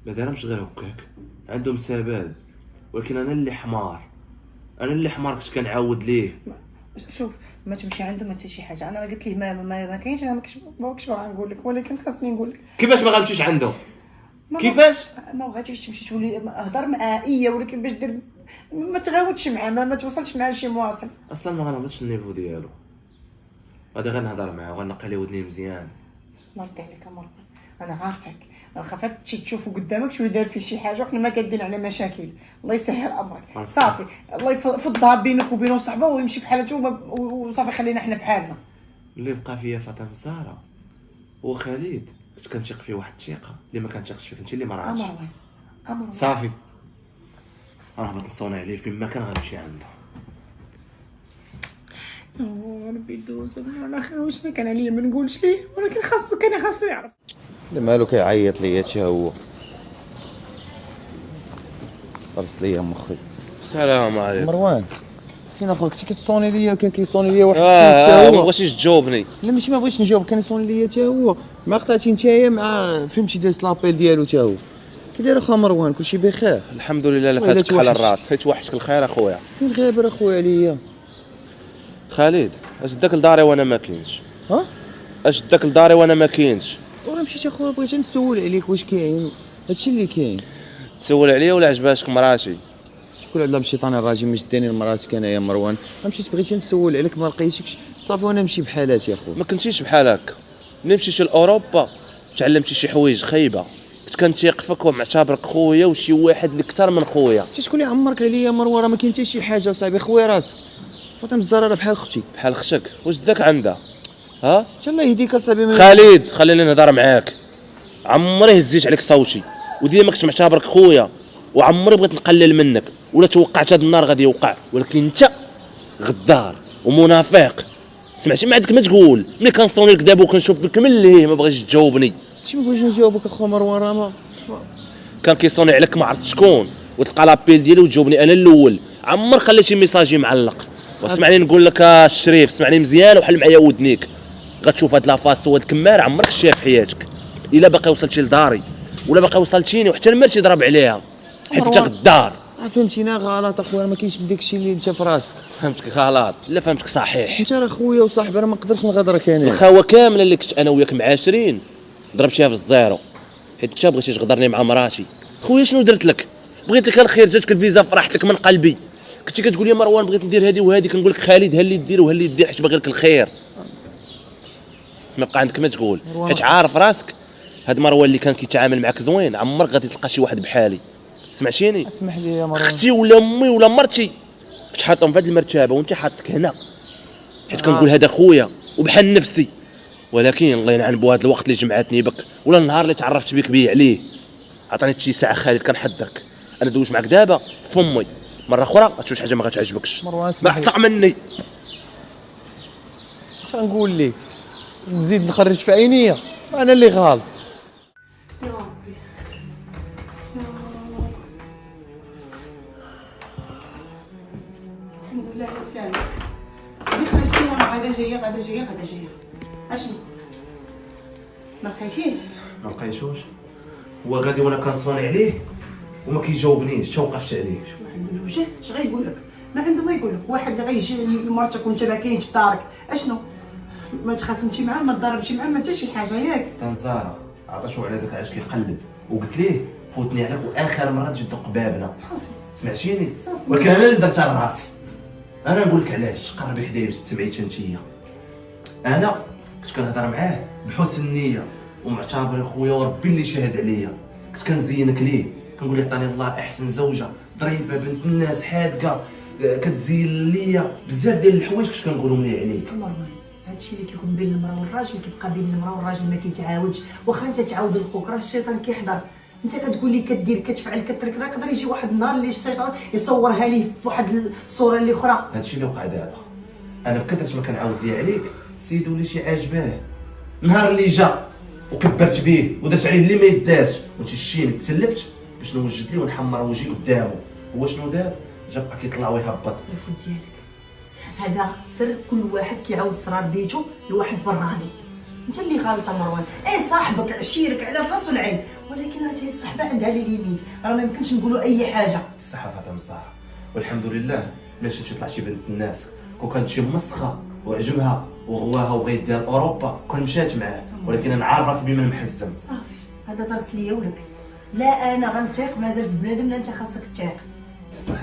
S1: ما دارهمش غير هكاك، عندهم سبب. ولكن انا اللي حمار، انا اللي حمار كنت كنعاود ليه.
S6: شوف ما تمشي عنده حتى شي حاجه، انا قلت ليه ما كاينش، انا ما كنتش باغا نقول لك، ولكن خاصني نقول لك.
S1: كيفاش ما غنمشيش عنده؟ كيفاش؟
S6: ما بغيتيش تمشي تولي هضر معاه ولكن باش دير ما تغاودش معاه، ما توصلش معاه لشي مواصل.
S1: اصلا ما غنهبطش النيفو ديالو، غادي غير نهضر معاه وغنقي ليه ودني مزيان.
S6: الله يرضي عليك مروان، انا عارفك، انا خافت تمشي تشوفو قدامك شويه دار فيه شي حاجه وحنا ما قادين على مشاكل. الله يسهل امرك صافي، الله يفضها بينك وبين صاحبه ويمشي في حالته وصافي، خلينا حنا في حالنا.
S1: اللي بقى فيا فاطمه الزهراء وخالد كنت كنثيق فيه واحد الثقه اللي ما كنثيقش فيك انت اللي ما راهش.
S6: مروان
S1: صافي غنهبط نصوني عليه فين ما كان غنمشي عنده.
S6: ربي يدوز انا اخر واش كان عليا ما نقولش ليه، ولكن خاصو يعرف.
S4: لا مالو كيعيط ليا حتى هو، طرزت ليا مخي.
S1: السلام عليكم.
S4: مروان فين اخوك؟ كنتي كتصوني ليا وكان كيصوني ليا واحد السيد
S1: ما بغيتيش تجاوبني.
S4: لا ماشي ما بغيتش نجاوب، كان يصوني ليا حتى هو، ما قطعتي نتايا مع فهمتي داز لابيل ديالو حتى هو. كي داير اخا مروان؟ كلشي بخير
S1: الحمد لله. لا فاتك على الراس، حيت وحشك الخير اخويا.
S4: فين غابر اخويا عليا؟
S1: خالد اش داك لداري وانا ما كاينش؟
S4: ها
S1: اش داك لداري وانا ما كاينش؟
S4: وانا مشيت اخويا بغيت نسول عليك واش كاين هادشي اللي كاين.
S1: تسول عليا ولا عجباتك مراتي؟
S4: شكون عندها الشيطان الراجل مش داني لمراتك انايا مروان، مشيت بغيت نسول عليك ما لقيتكش صافي وانا نمشي بحالاتي اخويا.
S1: ما كنتيش بحال هكا، ملي مشيتي لاوروبا تعلمتي شي حوايج خايبه، كنت كنتيق فيك ومعتبرك خويا وشي واحد اللي اكثر من خويا.
S4: انت شكون اللي عمرك عليا مروان؟ راه ما كاين حتى شي حاجه صاحبي، خويا راسك. فاطمه الزهراء بحال اختي.
S1: بحال اختك؟ واش داك عندها؟ ها
S4: انت الله يهديك اصاحبي.
S1: خالد خليني نهضر معاك، عمري هزيت عليك صوتي وديما كنت معتبرك خويا، وعمري بغيت نقلل منك ولا توقعت هذا النهار غادي يوقع، ولكن انت غدار ومنافق. سمعتي ما عندك ما تقول، ملي كنصوني لك دابا وكنشوف بك ملي ما بغيتش تجاوبني.
S4: شي ما بغيتش نجاوبك اخو مروان، راه
S1: كان كيصوني عليك ما عرفت شكون، وتلقى لابيل ديالي وتجاوبني انا الاول. عمر خلي شي ميساجي معلق. واسمعني نقول لك الشريف، اسمعني مزيان وحل معايا ودنيك. غتشوف هاد لافاس وهاد الكمار عمرك شتيها في حياتك. الا باقي وصلتي لداري ولا باقي وصلتيني وحتى المال تيضرب عليها، حيت انت غدار.
S4: فهمتينا غلط اخويا، ما كاينش بداك الشيء اللي انت في راسك.
S1: فهمتك غلط لا فهمتك صحيح.
S4: انت راه خويا وصاحبي، راه ما نقدرش نغادرك انا.
S1: الخاوه كامله اللي كنت انا وياك معاشرين ضربتيها في الزيرو، حيت انت بغيتي تغدرني مع مراتي. خويا شنو درت لك؟ بغيت لك الخير، جاتك الفيزا فرحت لك من قلبي. كنتي كتقول لي مروان بغيت ندير هذه وهذه، كنقول لك خالد ها اللي دير وها اللي دير حيت باغي لك الخير. ما بقى عندك ما تقول حيت عارف راسك. هاد مروان اللي كان كيتعامل معاك زوين عمرك غادي تلقى شي واحد بحالي. سمعتيني؟
S4: اسمح لي يا مروان.
S1: اختي ولا امي ولا مرتي كنت حاطهم في هاد المرتبه وانت حاطك هنا، حيت كنقول هذا خويا وبحال نفسي. ولكن الله ينعن بو هاد الوقت اللي جمعتني بك ولا النهار اللي تعرفت بك بيه عليه. عطاني شي ساعه خالد كنحضرك. انا دوز معاك دابا فمي مره اخرى غتشوف شي حاجه ما غتعجبكش.
S4: مروان اسمح
S1: راح طلع مني.
S4: اش غنقول لك؟ نزيد نخرج في عينيا، انا اللي غلط.
S6: يا ربي الحمد لله على سلامتك. خرجتي ماما؟ غدا جايه غدا جايه غدا جايه. اشنو ما لقيتيش؟
S1: ما لقيتوش. هو غادي وانا كنصوني عليه وما كيجاوبنيش، حتى وقفت عليه.
S6: شو ما عنده الوجه؟ اش غايقول لك؟ ما عنده ما يقول لك. واحد اللي غيجي لمرتك وانت ما كاينش في دارك، اشنو؟ ما تخاصمتي معاه، ما تضربتي معاه، ما حتى شي حاجه ياك.
S1: تم زهره عطاتو على داك علاش كيقلب وقلت ليه فوتني عليك واخر مره تجي تدق بابنا.
S6: صافي
S1: سمعتيني؟
S6: صافي.
S1: ولكن انا اللي درتها لراسي. انا نقول لك علاش قربي حدايا باش تسمعي انتيا. انا كنت كنهضر معاه بحسن النيه ومعتبر خويا وربي اللي شاهد عليا. كنت كنزينك ليه، كنقول له عطاني الله احسن زوجه ظريفه بنت الناس حادقه، كتزين ليا بزاف ديال الحوايج كنت كنقولهم ليه عليك.
S6: مروان هادشي اللي كيكون بين المراه والراجل كيبقى بين المراه والراجل، ما كيتعاودش. واخا انت تعاود لخوك راه الشيطان كيحضر. انت كتقول لي كدير كتفعل كترك، راه يقدر يجي واحد النهار اللي الشيطان يصورها ليه في واحد الصوره اللي اخرى.
S1: هادشي اللي وقع دابا. انا بكثرة ما كنعاود ليه عليك سيدو لي شي عاجباه. نهار اللي جا وكبرت بيه ودرت عليه اللي ما يدارش وتشيني تسلفت باش نوجد ليه ونحمر وجهي قدامه. هو شنو دار؟ جا بقى كيطلع ويهبط.
S6: الفوت ديالك هذا سر كل واحد كيعاود اسرار بيتو لواحد برادو. انت اللي غلطه مروان. صاحبك عشيرك على الراس والعين، ولكن راه حتى الصحبه عندها لي ليميت، راه ما يمكنش نقولوا اي حاجه.
S1: الصحافه تاع الزهر والحمد لله ملي مشيت طلع شي بنت الناس كون كانت شي مسخه وعجبها وغواها وبغيت دير اوروبا كون مشات معاه، ولكن انا عارف راسي بما محزم.
S6: صافي هذا درس ليا ولك. لا انا غنتيق مازال في بنادم، لا انت خاصك تتيق.
S1: بصح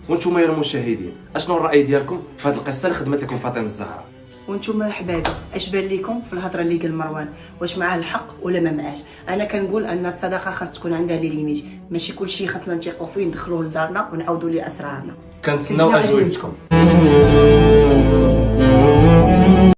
S1: وانتم يا المشاهدين اشنو الراي ديالكم في هذه القصه اللي خدمت لكم فاطمه الزهراء؟
S6: وانتم احبابي اش بان لكم في الهضره اللي قال مروان؟ واش معاه الحق ولا ما معاش؟ انا كنقول ان الصداقه خاص تكون عندها لي ليميت، ماشي كل شيء خاصنا نثيقوا فيه ندخلوه لدارنا ونعاودوا ليه اسرارنا.
S1: كنتسناو اجوبتكم.